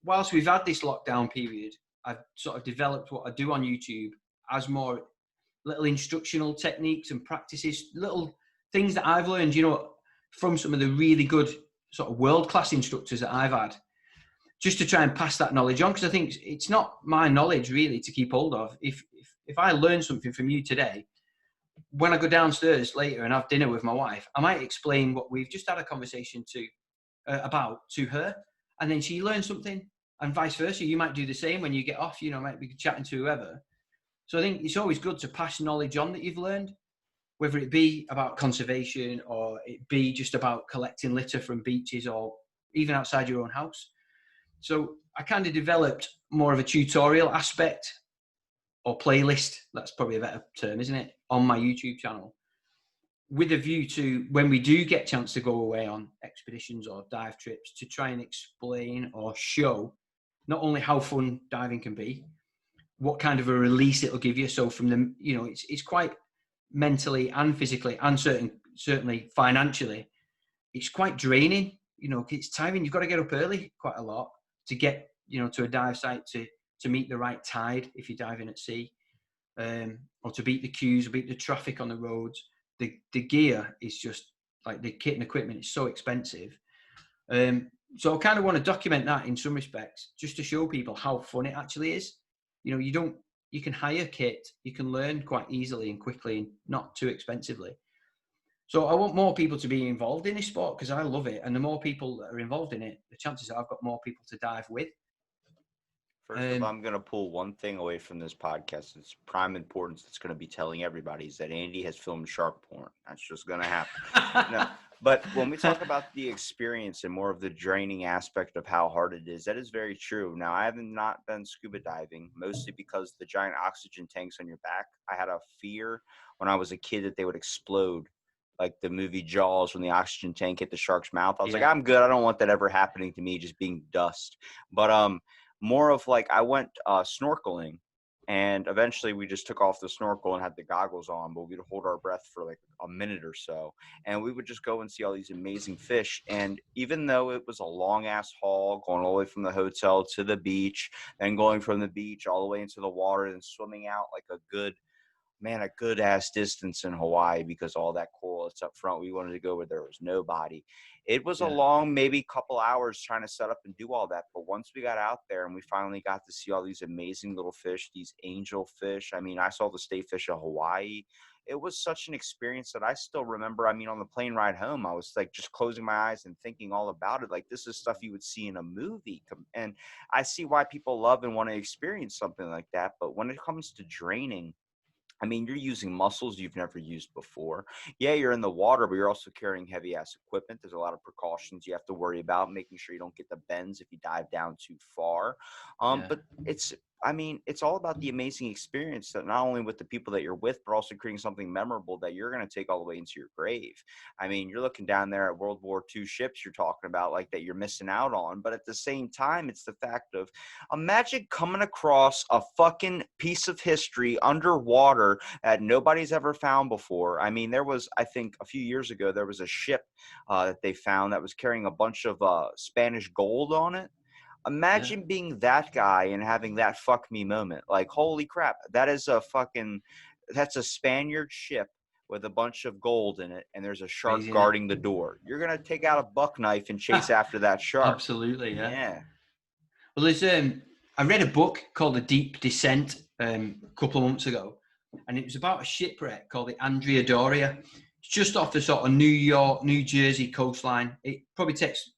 whilst we've had this lockdown period, I've sort of developed what I do on YouTube as more little instructional techniques and practices, little things that I've learned, from some of the really good sort of world-class instructors that I've had, just to try and pass that knowledge on, because I think it's not my knowledge really to keep hold of. If I learn something from you today, when I go downstairs later and have dinner with my wife, I might explain what we've just had a conversation about to her, and then she learns something, and vice versa. You might do the same when you get off, might be chatting to whoever. So I think it's always good to pass knowledge on that you've learned, whether it be about conservation or it be just about collecting litter from beaches or even outside your own house. So I kind of developed more of a tutorial aspect or playlist, that's probably a better term, isn't it, on my YouTube channel, with a view to when we do get a chance to go away on expeditions or dive trips, to try and explain or show not only how fun diving can be, what kind of a release it'll give you. So from the, it's quite mentally and physically and certainly financially, it's quite draining. It's tiring. You've got to get up early quite a lot to get, to a dive site to meet the right tide if you're diving at sea, or to beat the queues, or beat the traffic on the roads. The gear is just like the kit and equipment is so expensive. So I kind of want to document that in some respects, just to show people how fun it actually is. You can hire kit, you can learn quite easily and quickly and not too expensively. So I want more people to be involved in this sport because I love it. And the more people that are involved in it, the chances are I've got more people to dive with. First of all, I'm going to pull one thing away from this podcast. It's prime importance. It's going to be telling everybody is that Andy has filmed shark porn. That's just going to happen. No, but when we talk about the experience and more of the draining aspect of how hard it is, that is very true. Now, I have not done scuba diving, mostly because the giant oxygen tanks on your back. I had a fear when I was a kid that they would explode, like the movie Jaws when the oxygen tank hit the shark's mouth. I was like, I'm good. I don't want that ever happening to me, just being dust. But more of like I went snorkeling, and eventually we just took off the snorkel and had the goggles on, but we'd hold our breath for like a minute or so, and we would just go and see all these amazing fish. And even though it was a long ass haul going all the way from the hotel to the beach, then going from the beach all the way into the water and swimming out like a good ass distance in Hawaii, because all that coral that's up front, we wanted to go where there was nobody. It was a long, maybe couple hours trying to set up and do all that. But once we got out there and we finally got to see all these amazing little fish, these angel fish. I mean, I saw the state fish of Hawaii. It was such an experience that I still remember. I mean, on the plane ride home, I was like just closing my eyes and thinking all about it. Like, this is stuff you would see in a movie. And I see why people love and want to experience something like that. But when it comes to draining, I mean, you're using muscles you've never used before. Yeah, you're in the water, but you're also carrying heavy-ass equipment. There's a lot of precautions you have to worry about, making sure you don't get the bends if you dive down too far. But it's all about the amazing experience that not only with the people that you're with, but also creating something memorable that you're going to take all the way into your grave. I mean, you're looking down there at World War II ships you're talking about, like, that you're missing out on. But at the same time, it's the fact of imagine coming across a fucking piece of history underwater that nobody's ever found before. I mean, there was, I think a few years ago, there was a ship that they found that was carrying a bunch of Spanish gold on it. Imagine being that guy and having that fuck me moment. Like, holy crap, that's a Spaniard ship with a bunch of gold in it, and there's a shark guarding the door. You're going to take out a buck knife and chase after that shark. Absolutely, yeah. Well, I read a book called The Deep Descent a couple of months ago, and it was about a shipwreck called the Andrea Doria. It's just off the sort of New York, New Jersey coastline. It probably takes,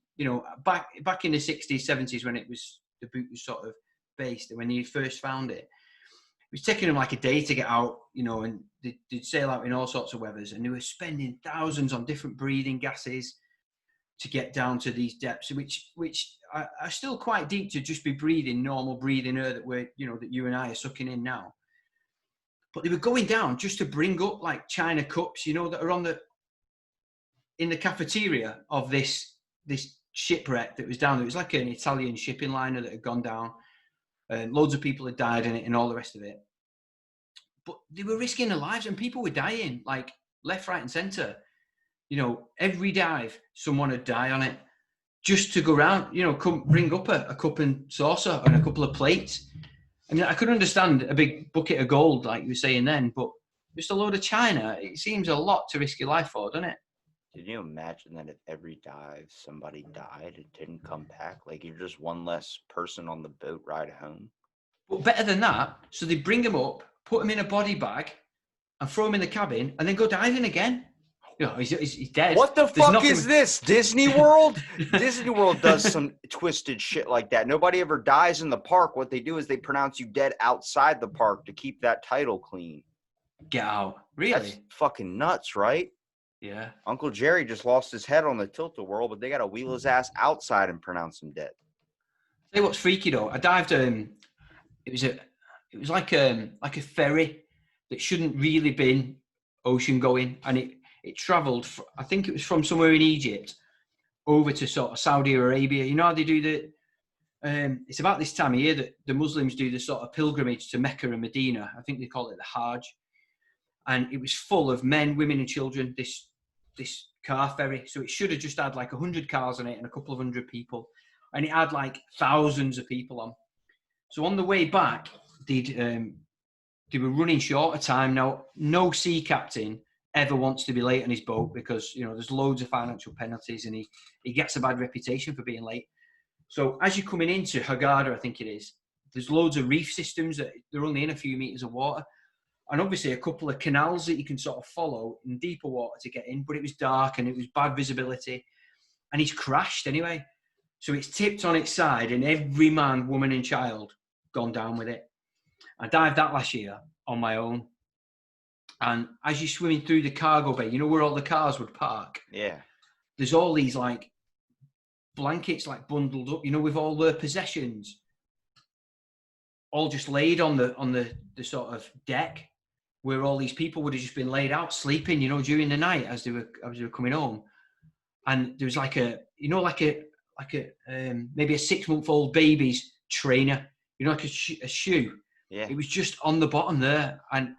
back in the 60s, 70s when the boot was sort of based, and when you first found it, it was taking them like a day to get out, and they'd sail out in all sorts of weathers, and they were spending thousands on different breathing gases to get down to these depths, which are still quite deep to just be breathing normal breathing air that you and I are sucking in now. But they were going down just to bring up like china cups, that are in the cafeteria of this shipwreck that was down there. It was like an Italian shipping liner that had gone down, and loads of people had died in it and all the rest of it. But they were risking their lives, and people were dying like left, right, and centre. Every dive, someone would die on it just to go around, come bring up a cup and saucer and a couple of plates. I mean, I could understand a big bucket of gold, like you were saying then, but just a load of china, it seems a lot to risk your life for, doesn't it? Can you imagine that if every dive somebody died and didn't come back? Like you're just one less person on the boat ride home. But better than that, so they bring him up, put him in a body bag, and throw him in the cabin, and then go diving again. He's dead. What the There's fuck nothing... is this? Disney World? Disney World does some twisted shit like that. Nobody ever dies in the park. What they do is they pronounce you dead outside the park to keep that title clean. Get out. Really? That's fucking nuts, right? Yeah. Uncle Jerry just lost his head on the tilt-a-whirl, but they got to wheel his ass outside and pronounce him dead. Tell you what's freaky though. I dived. It was like a ferry that shouldn't really been ocean going, and it travelled. I think it was from somewhere in Egypt over to sort of Saudi Arabia. You know how they do the. It's about this time of year that the Muslims do the sort of pilgrimage to Mecca and Medina. I think they call it the Hajj, and it was full of men, women, and children. This car ferry, so it should have just had like 100 cars on it and a couple of hundred people, and it had like thousands of people on. So on the way back, they were running short of time. Now, no sea captain ever wants to be late on his boat because, you know, there's loads of financial penalties and he gets a bad reputation for being late. So as you're coming into Hurghada, I think it is, there's loads of reef systems that they're only in a few meters of water. And obviously a couple of canals that you can sort of follow in deeper water to get in, but it was dark and it was bad visibility. And he's crashed anyway. So it's tipped on its side and every man, woman and child gone down with it. I dived that last year on my own. And as you're swimming through the cargo bay, you know where all the cars would park? Yeah. There's all these like blankets like bundled up, you know, with all their possessions. All just laid on the sort of deck where all these people would have just been laid out sleeping, you know, during the night as they were coming home. And there was like a maybe a 6-month-old baby's trainer, you know, like a shoe. Yeah. It was just on the bottom there, and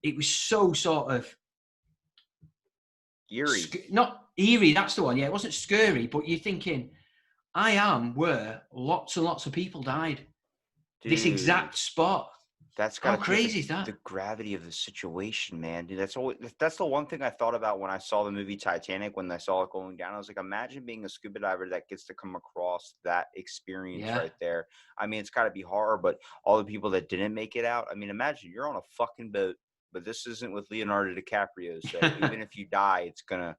it was so sort of eerie. Not eerie, that's the one. Yeah, it wasn't scary, but you're thinking, I am where lots and lots of people died. Dude, this exact spot. That's how crazy is that? The gravity of the situation, man. Dude, that's the one thing I thought about when I saw the movie Titanic, when I saw it going down. I was like, imagine being a scuba diver that gets to come across that experience right there. I mean, it's got to be hard, but all the people that didn't make it out. I mean, imagine you're on a fucking boat, but this isn't with Leonardo DiCaprio. So even if you die, it's gonna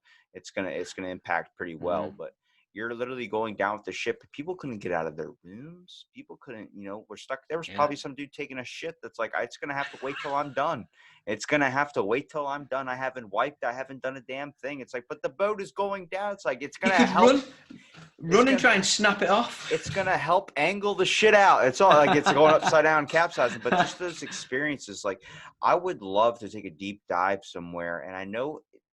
impact pretty well. Mm-hmm. But you're literally going down with the ship. People couldn't get out of their rooms. People couldn't, you know, we're stuck. There was probably some dude taking a shit that's like, it's going to have to wait till I'm done. It's going to have to wait till I'm done. I haven't wiped. I haven't done a damn thing. It's like, but the boat is going down. It's like, it's going to help. Run and try and snap it off. It's going to help angle the shit out. It's all like, it's going upside down, capsizing. But just those experiences, like, I would love to take a deep dive somewhere. And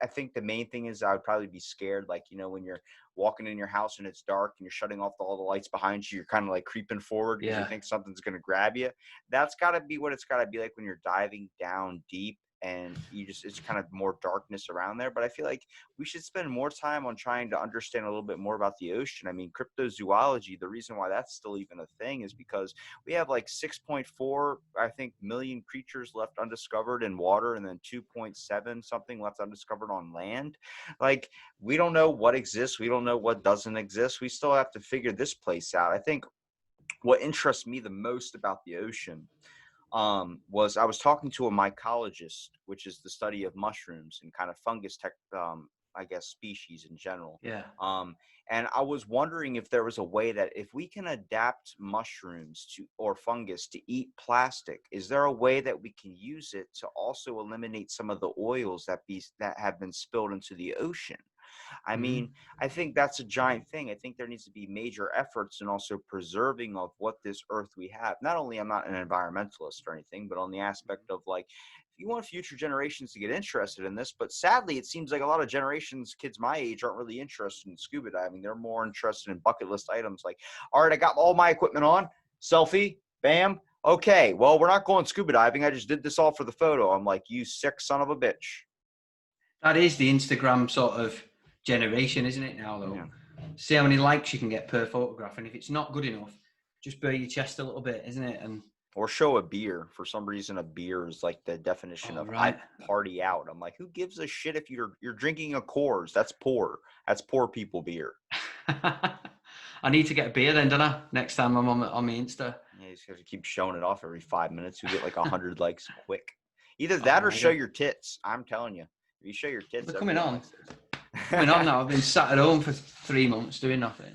I think the main thing is I would probably be scared. Like, you know, when you're walking in your house and it's dark and you're shutting off all the lights behind you, you're kind of like creeping forward because you think something's going to grab you. That's got to be what it's got to be like when you're diving down deep and it's kind of more darkness around there. But I feel like we should spend more time on trying to understand a little bit more about the ocean. I mean, cryptozoology, the reason why that's still even a thing is because we have like 6.4, I think, million creatures left undiscovered in water, and then 2.7 something left undiscovered on land. Like, we don't know what exists. We don't know what doesn't exist. We still have to figure this place out. I think what interests me the most about the ocean was I was talking to a mycologist, which is the study of mushrooms and kind of fungus I guess species in general. Yeah. And I was wondering if there was a way that if we can adapt mushrooms or fungus to eat plastic, is there a way that we can use it to also eliminate some of the oils that have been spilled into the ocean? I mean, I think that's a giant thing. I think there needs to be major efforts in also preserving of what this earth we have. Not only I'm not an environmentalist or anything, but on the aspect of like, if you want future generations to get interested in this, but sadly, it seems like a lot of generations, kids my age, aren't really interested in scuba diving. They're more interested in bucket list items like, all right, I got all my equipment on, selfie, bam. Okay, well, we're not going scuba diving. I just did this all for the photo. I'm like, you sick son of a bitch. That is the Instagram sort of generation, isn't it now, though? Yeah. See how many likes you can get per photograph, and if it's not good enough, just bare your chest a little bit, isn't it? And Or show a beer. For some reason, a beer is like the definition Oh, of I right. party out. I'm like, who gives a shit if you're drinking a Coors? That's poor. That's poor people beer. I need to get a beer then, don't I? Next time I'm on my Insta. Yeah, you just have to keep showing it off every 5 minutes. You get like 100 likes quick. Either Oh, that or show mega. your tits. I'm telling you, if you show your tits, They're coming everyone on. likes Coming on those. now. I've been sat at home for 3 months doing nothing.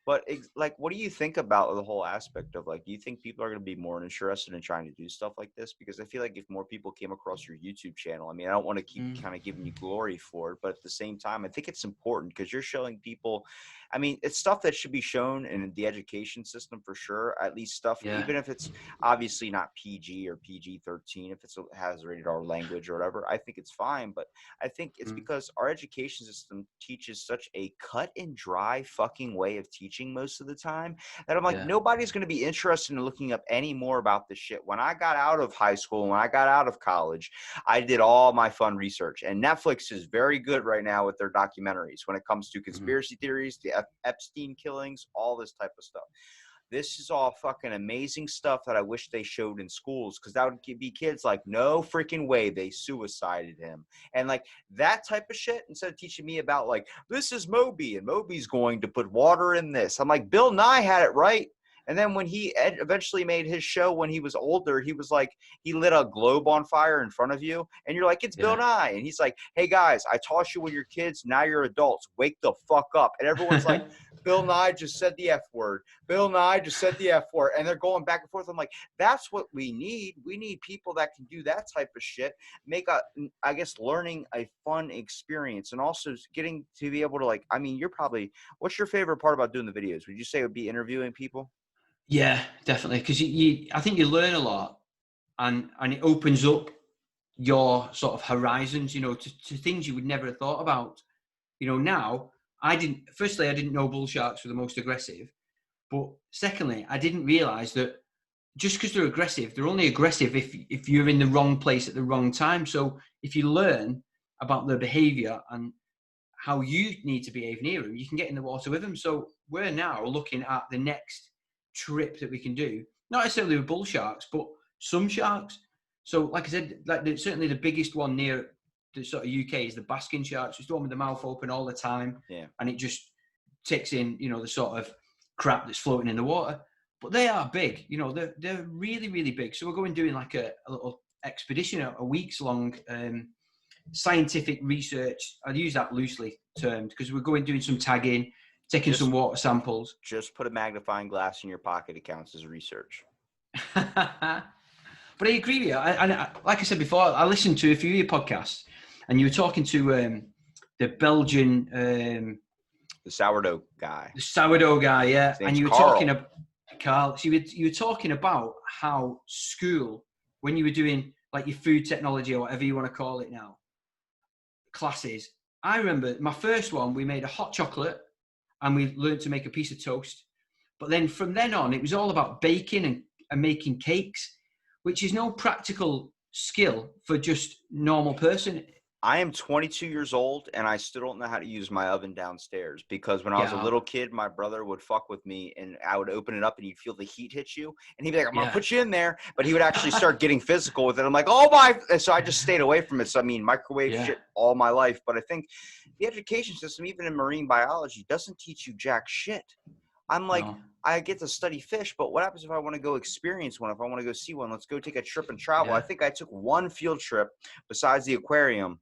But like, what do you think about the whole aspect of like, do you think people are going to be more interested in trying to do stuff like this? Because I feel like if more people came across your YouTube channel, I mean, I don't want to keep Mm, kind of giving you glory for it, but at the same time, I think it's important because you're showing people, I mean, it's stuff that should be shown in the education system for sure. At least stuff, yeah. even if it's obviously not PG or PG-13, if it's has rated R language or whatever, I think it's fine. But I think it's Mm, because our education system teaches such a cut and dry fucking way of teaching most of the time that I'm like, yeah. nobody's going to be interested in looking up any more about this shit. When I got out of high school, when I got out of college, I did all my fun research. And Netflix is very good right now with their documentaries when it comes to Mm, conspiracy theories, the Epstein killings, all this type of stuff. This is all fucking amazing stuff that I wish they showed in schools because that would be kids like, no freaking way they suicided him. And like that type of shit, instead of teaching me about like, this is Moby and Moby's going to put water in this. I'm like, Bill Nye had it right. And then when he eventually made his show when he was older, he was like, he lit a globe on fire in front of you. And you're like, it's Bill yeah. Nye. And he's like, hey guys, I taught you when you're kids. Now you're adults. Wake the fuck up. And everyone's like, Bill Nye just said the F word. Bill Nye just said the F word. And they're going back and forth. I'm like, that's what we need. We need people that can do that type of shit. Make I guess, learning a fun experience and also getting to be able to like, I mean, what's your favorite part about doing the videos? Would you say it would be interviewing people? Yeah, definitely. Because I think you learn a lot, and it opens up your sort of horizons, to things you would never have thought about. Now firstly, I didn't know bull sharks were the most aggressive, but secondly, I didn't realize that just because they're aggressive, they're only aggressive if you're in the wrong place at the wrong time. So if you learn about their behavior and how you need to behave near them, you can get in the water with them. So we're now looking at the next trip that we can do, not necessarily with bull sharks, but some sharks. So, like I said, certainly the biggest one near the sort of UK is the basking sharks. It's the one with the mouth open all the time, Yeah. and it just takes in, the sort of crap that's floating in the water. But they are big, they're really, really big. So we're going doing like a little expedition, a week's long scientific research. I use that loosely termed because we're going doing some tagging, taking some Just water samples. just put a magnifying glass in your pocket. It counts as research. But I agree with you. Like I said before, I listened to a few of your podcasts, and you were talking to the Belgian, The sourdough guy. the sourdough guy, yeah. His And name's you were talking Carl. about Carl. So you were talking about how school, when you were doing like your food technology or whatever you want to call it now, classes. I remember my first one. We made a hot chocolate, and we learned to make a piece of toast. But then from then on, it was all about baking and making cakes, which is no practical skill for just normal person. I am 22 years old and I still don't know how to use my oven downstairs because when I Get was a little out. kid, my brother would fuck with me and I would open it up and you'd feel the heat hit you. And he'd be like, I'm going to Yeah. put you in there. But he would actually start getting physical with it. I'm like, oh my. And so I just stayed away from it. So, I mean, microwave Yeah. shit all my life. But I think the education system, even in marine biology, doesn't teach you jack shit. I'm like, No. I get to study fish, but what happens if I want to go experience one? If I want to go see one, let's go take a trip and travel. I Yeah. think I took one field trip besides the aquarium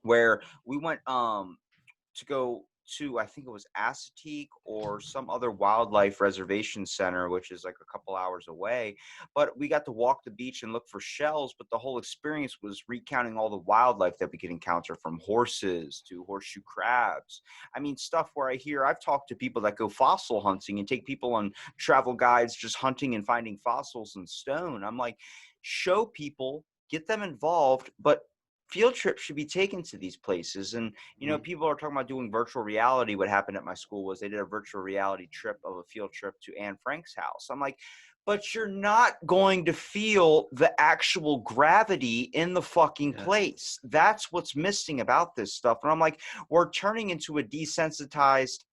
where we went to go to, I think it was Assateague or some other wildlife reservation center, which is like a couple hours away. But we got to walk the beach and look for shells. But the whole experience was recounting all the wildlife that we could encounter, from horses to horseshoe crabs. I mean, stuff where I've talked to people that go fossil hunting and take people on travel guides just hunting and finding fossils in stone. I'm like, show people, get them involved, but field trips should be taken to these places. And Mm. people are talking about doing virtual reality. What happened at my school was they did a virtual reality trip of a field trip to Anne Frank's house. I'm like, but you're not going to feel the actual gravity in the fucking Yeah. place. That's what's missing about this stuff. And I'm like, we're turning into a desensitized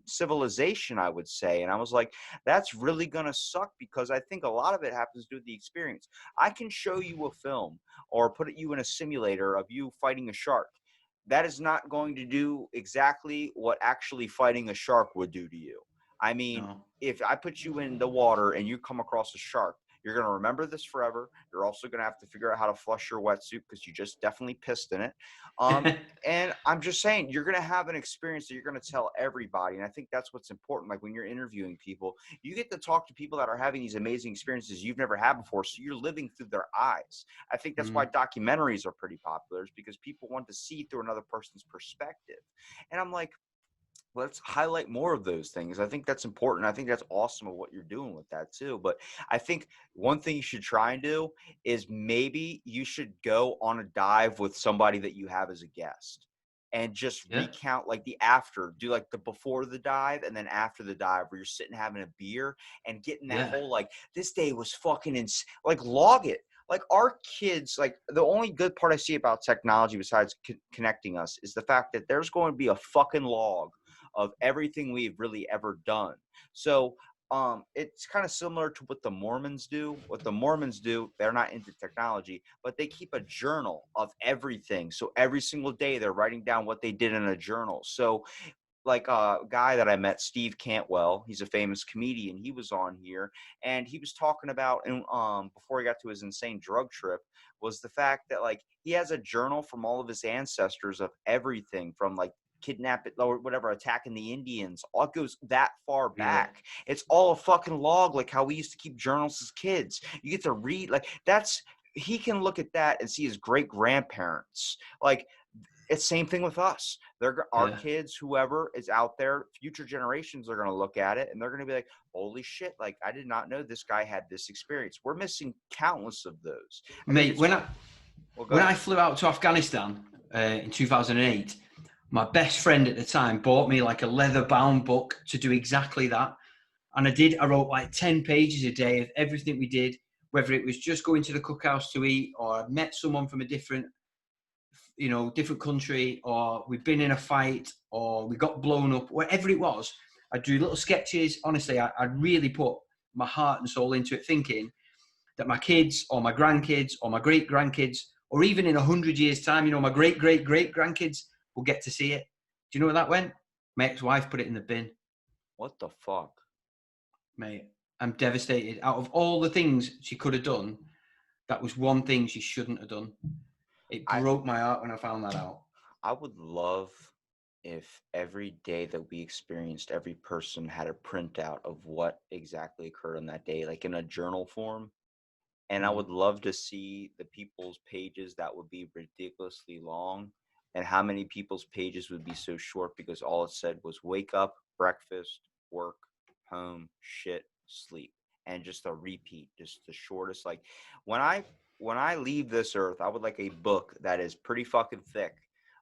civilization, I would say. And I was like, that's really gonna suck, because I think a lot of it happens to do with the experience. I can show you a film or put you in a simulator of you fighting a shark. That is not going to do exactly what actually fighting a shark would do to you. I mean, No. if I put you in the water and you come across a shark, you're going to remember this forever. You're also going to have to figure out how to flush your wetsuit because you just definitely pissed in it. And I'm just saying, you're going to have an experience that you're going to tell everybody. And I think that's what's important. Like when you're interviewing people, you get to talk to people that are having these amazing experiences you've never had before. So you're living through their eyes. I think that's why documentaries are pretty popular, is because people want to see through another person's perspective. And I'm like, let's highlight more of those things. I think that's important. I think that's awesome of what you're doing with that too. But I think one thing you should try and do is maybe you should go on a dive with somebody that you have as a guest and just Yeah. recount like the after, do like the before the dive and then after the dive where you're sitting having a beer and getting that whole like, this day was fucking like log it. Like our kids, like the only good part I see about technology besides connecting us is the fact that there's going to be a fucking log of everything we've really ever done. So it's kind of similar to what the Mormons do. What the Mormons do, they're not into technology, but they keep a journal of everything. So every single day they're writing down what they did in a journal. So like a guy that I met, Steve Cantwell, he's a famous comedian. He was on here and he was talking about, and before he got to his insane drug trip, was the fact that like he has a journal from all of his ancestors of everything from like kidnapping or whatever, attacking the Indians. All it goes that far back. It's all a fucking log, like how we used to keep journals as kids. You get to read, like that's, he can look at that and see his great grandparents. Like it's same thing with us. They're our kids, whoever is out there, future generations are going to look at it and they're going to be like, holy shit, like I did not know this guy had this experience. We're missing countless of those. I think Mate, it's when fun. I flew out to Afghanistan in 2008, my best friend at the time bought me like a leather-bound book to do exactly that. And I wrote like 10 pages a day of everything we did, whether it was just going to the cookhouse to eat or I met someone from a different country, or we've been in a fight, or we got blown up, whatever it was. I'd do little sketches. Honestly, I'd really put my heart and soul into it, thinking that my kids or my grandkids or my great grandkids, or even in 100 years' time, my great great great grandkids will get to see it. Do you know where that went? My ex-wife put it in the bin. What the fuck? Mate, I'm devastated. Out of all the things she could have done, that was one thing she shouldn't have done. It broke my heart when I found that out. I would love if every day that we experienced, every person had a printout of what exactly occurred on that day, like in a journal form. And I would love to see the people's pages that would be ridiculously long and how many people's pages would be so short because all it said was wake up, breakfast, work, home, shit, sleep. And just a repeat, just the shortest. Like when I leave this earth, I would like a book that is pretty fucking thick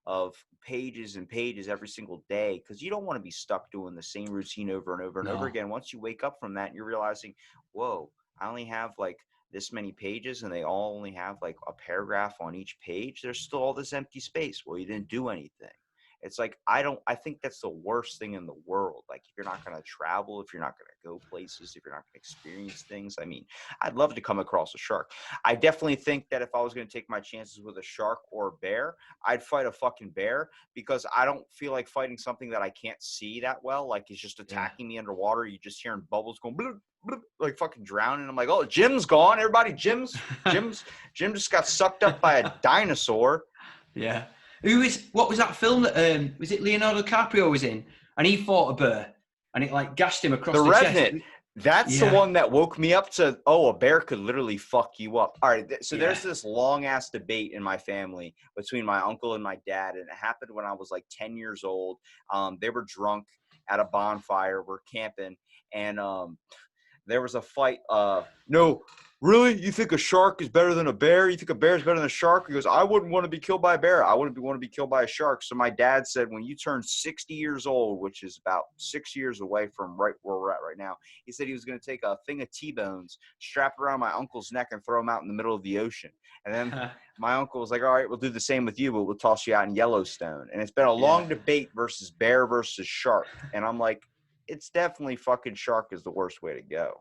of pages and pages every single day, because you don't want to be stuck doing the same routine over and over and over No. again. Once you wake up from that and you're realizing, whoa, I only have like this many pages and they all only have like a paragraph on each page, there's still all this empty space. Well, you didn't do anything. It's like I think that's the worst thing in the world. Like if you're not going to travel, if you're not going to go places, if you're not going to experience things. I mean, I'd love to come across a shark. I definitely think that if I was going to take my chances with a shark or a bear, I'd fight a fucking bear, because I don't feel like fighting something that I can't see that well. Like it's just attacking me underwater. You just hearing bubbles going bloop, bloop, like fucking drowning. I'm like, oh, Jim's gone. Everybody, Jim just got sucked up by a dinosaur. Yeah. What was that film that was it Leonardo DiCaprio was in, and he fought a bear and it like gashed him across The the chest. Revenant. That's the one that woke me up to, oh, a bear could literally fuck you up. All right, so there's this long-ass debate in my family between my uncle and my dad, and it happened when I was like 10 years old. They were drunk at a bonfire. We're camping, and there was a fight. No, really? You think a shark is better than a bear? You think a bear is better than a shark? He goes, I wouldn't want to be killed by a bear. I wouldn't want to be killed by a shark. So my dad said, when you turn 60 years old, which is about 6 years away from right where we're at right now, he said he was going to take a thing of T-bones, strap it around my uncle's neck, and throw him out in the middle of the ocean. And then my uncle was like, all right, we'll do the same with you, but we'll toss you out in Yellowstone. And it's been a long debate versus bear versus shark. And I'm like, it's definitely fucking shark is the worst way to go.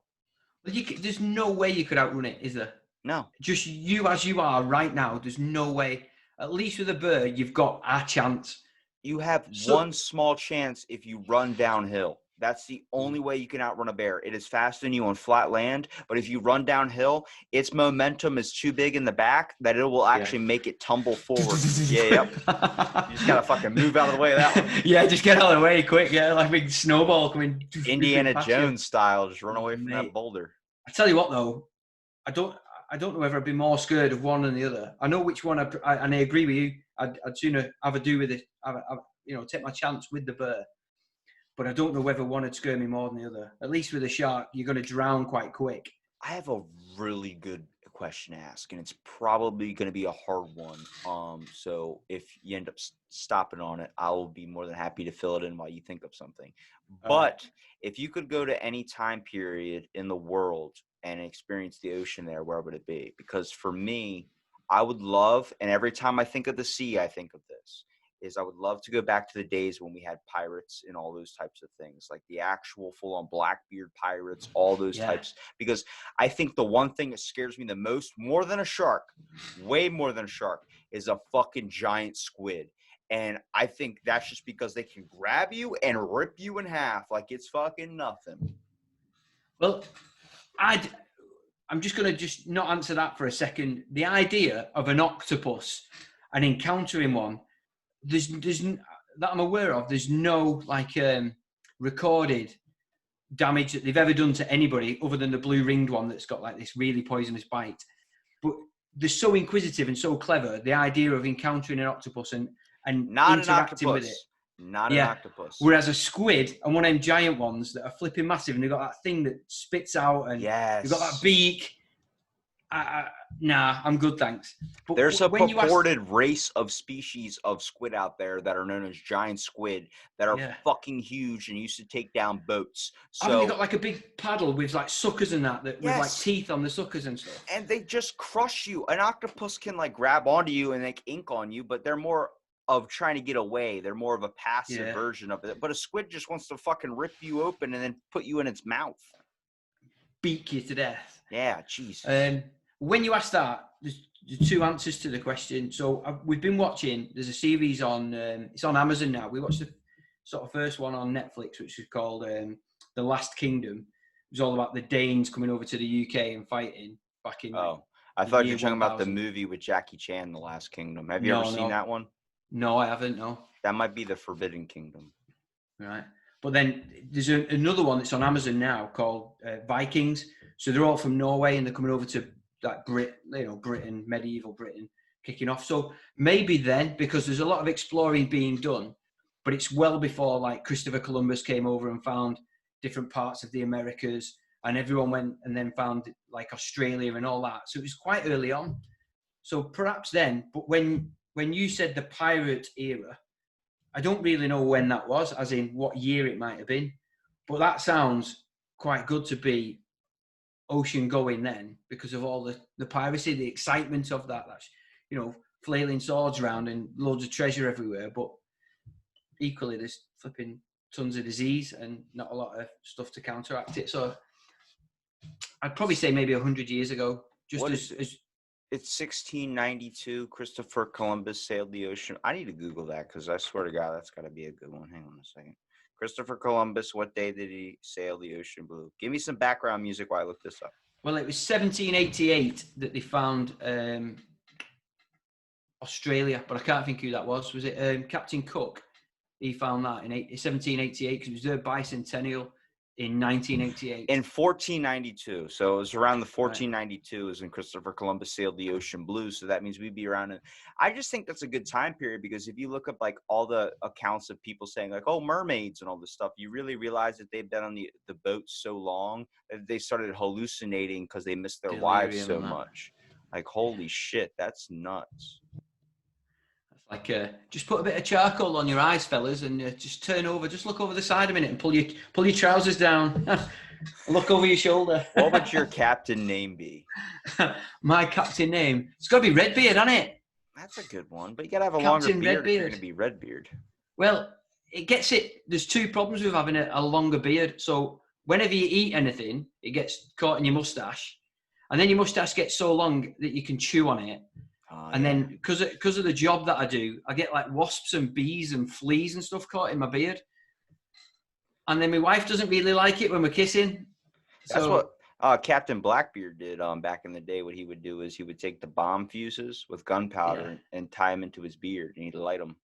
There's no way you could outrun it, is there? No. Just you as you are right now, there's no way. At least with a bird, you've got a chance. You have one small chance if you run downhill. That's the only way you can outrun a bear. It is faster than you on flat land, but if you run downhill, its momentum is too big in the back that it will actually make it tumble forward. Yep. You just gotta fucking move out of the way of that one. Yeah, just get out of the way quick. Yeah, like a big snowball coming. Indiana Jones style, just run away from that boulder. I tell you what, though, I don't know whether I'd be more scared of one than the other. I know which one, and I agree with you. I'd sooner have a do with it. Take my chance with the bear. But I don't know whether one would scare me more than the other. At least with a shark, you're going to drown quite quick. I have a really good question to ask, and it's probably going to be a hard one. So if you end up stopping on it, I will be more than happy to fill it in while you think of something. But if you could go to any time period in the world and experience the ocean there, where would it be? Because for me, I would love, and every time I think of the sea, I think of this, is I would love to go back to the days when we had pirates and all those types of things, like the actual full-on Blackbeard pirates, all those types. Because I think the one thing that scares me the most, more than a shark, way more than a shark, is a fucking giant squid. And I think that's just because they can grab you and rip you in half like it's fucking nothing. Well, I'm just going to just not answer that for a second. The idea of an octopus and encountering one, there's that I'm aware of, there's no recorded damage that they've ever done to anybody other than the blue ringed one that's got like this really poisonous bite. But they're so inquisitive and so clever, the idea of encountering an octopus and not interacting with it. Not an octopus. Whereas a squid and one of them giant ones that are flipping massive and they've got that thing that spits out and you've got that beak. Nah, I'm good, thanks. But there's a purported race of species of squid out there that are known as giant squid that are fucking huge and used to take down boats. So haven't they got like a big paddle with like suckers and that with like teeth on the suckers and stuff? And they just crush you. An octopus can like grab onto you and like ink on you, but they're more of trying to get away. They're more of a passive version of it. But a squid just wants to fucking rip you open and then put you in its mouth. Beak you to death. Yeah, jeez. When you asked that, there's two answers to the question. So we've been watching, there's a series on, it's on Amazon now. We watched the sort of first one on Netflix, which is called The Last Kingdom. It was all about the Danes coming over to the UK and fighting back in. Oh, I thought you were talking about the movie with Jackie Chan, The Last Kingdom. Have you ever seen that one? No, I haven't, no. That might be The Forbidden Kingdom. Right. But then there's another one that's on Amazon now called Vikings. So they're all from Norway and they're coming over to like Britain, medieval Britain, kicking off. So maybe then, because there's a lot of exploring being done, but it's well before like Christopher Columbus came over and found different parts of the Americas, and everyone went and then found like Australia and all that. So it was quite early on. So perhaps then, but when you said the pirate era, I don't really know when that was, as in what year it might have been, but that sounds quite good to be ocean going then, because of all the piracy, the excitement of that. That's, flailing swords around and loads of treasure everywhere. But equally, there's flipping tons of disease and not a lot of stuff to counteract it. So I'd probably say maybe 100 years ago. It's 1692. Christopher Columbus sailed the ocean. I need to Google that because I swear to God, that's got to be a good one. Hang on a second. Christopher Columbus, what day did he sail the ocean blue? Give me some background music while I look this up. Well, it was 1788 that they found Australia, but I can't think who that was. Was it Captain Cook? He found that in 1788 because it was their bicentennial. in 1988. In 1492. So it was around the 1492 is when Christopher Columbus sailed the ocean blue. So that means we'd be around it. I just think that's a good time period because if you look up like all the accounts of people saying like, oh, mermaids and all this stuff, you really realize that they've been on the boat so long that they started hallucinating because they missed their wives so much. Like, holy shit, that's nuts. Like, just put a bit of charcoal on your eyes, fellas, and just turn over. Just look over the side a minute and pull your trousers down. Look over your shoulder. What would your captain name be? My captain name? It's got to be Redbeard, hasn't it? That's a good one, but you got to have a longer beard if you're going to be Redbeard. Well, it gets it. There's two problems with having a longer beard. So whenever you eat anything, it gets caught in your mustache, and then your mustache gets so long that you can chew on it. And then because of the job that I do, I get like wasps and bees and fleas and stuff caught in my beard. And then my wife doesn't really like it when we're kissing. That's what Captain Blackbeard did back in the day. What he would do is he would take the bomb fuses with gunpowder and tie them into his beard, and he'd light them.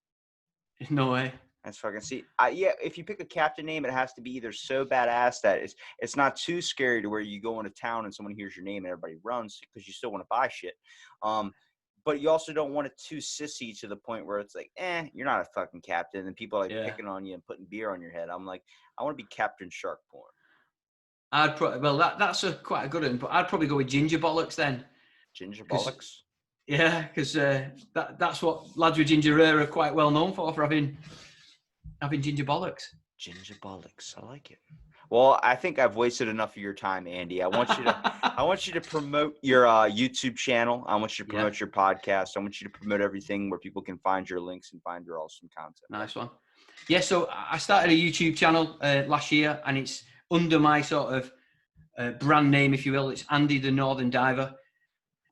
No way. That's fucking if you pick a captain name, it has to be either so badass that it's not too scary to where you go into town and someone hears your name and everybody runs because you still want to buy shit. But you also don't want it too sissy to the point where it's like, you're not a fucking captain. And people are like picking on you and putting beer on your head. I'm like, I want to be Captain Shark Porn. That's quite a good one, but I'd probably go with Ginger Bollocks then. Ginger Bollocks? Yeah, because that's what lads with ginger hair are quite well known for having ginger bollocks. Ginger Bollocks, I like it. Well, I think I've wasted enough of your time, Andy. I want you to promote your YouTube channel. I want you to promote your podcast. I want you to promote everything where people can find your links and find your awesome content. Nice one. Yeah, so I started a YouTube channel last year, and it's under my sort of brand name, if you will. It's Andy the Northern Diver,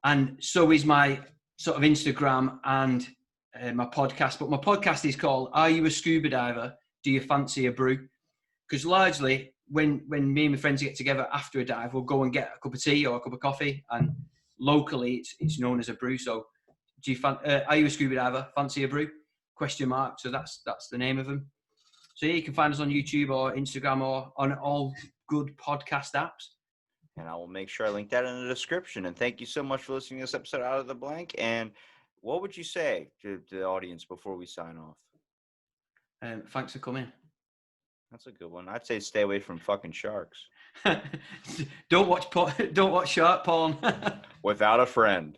and so is my sort of Instagram and my podcast. But my podcast is called "Are You a Scuba Diver? Do You Fancy a Brew?" Because largely, when me and my friends get together after a dive, we'll go and get a cup of tea or a cup of coffee, and locally it's known as a brew. So, are you a scuba diver? Fancy a brew? ? So that's the name of them. So you can find us on YouTube or Instagram or on all good podcast apps. And I will make sure I link that in the description. And thank you so much for listening to this episode Out of the Blank. And what would you say to the audience before we sign off? Thanks for coming. That's a good one. I'd say stay away from fucking sharks. Don't watch shark porn. Without a friend.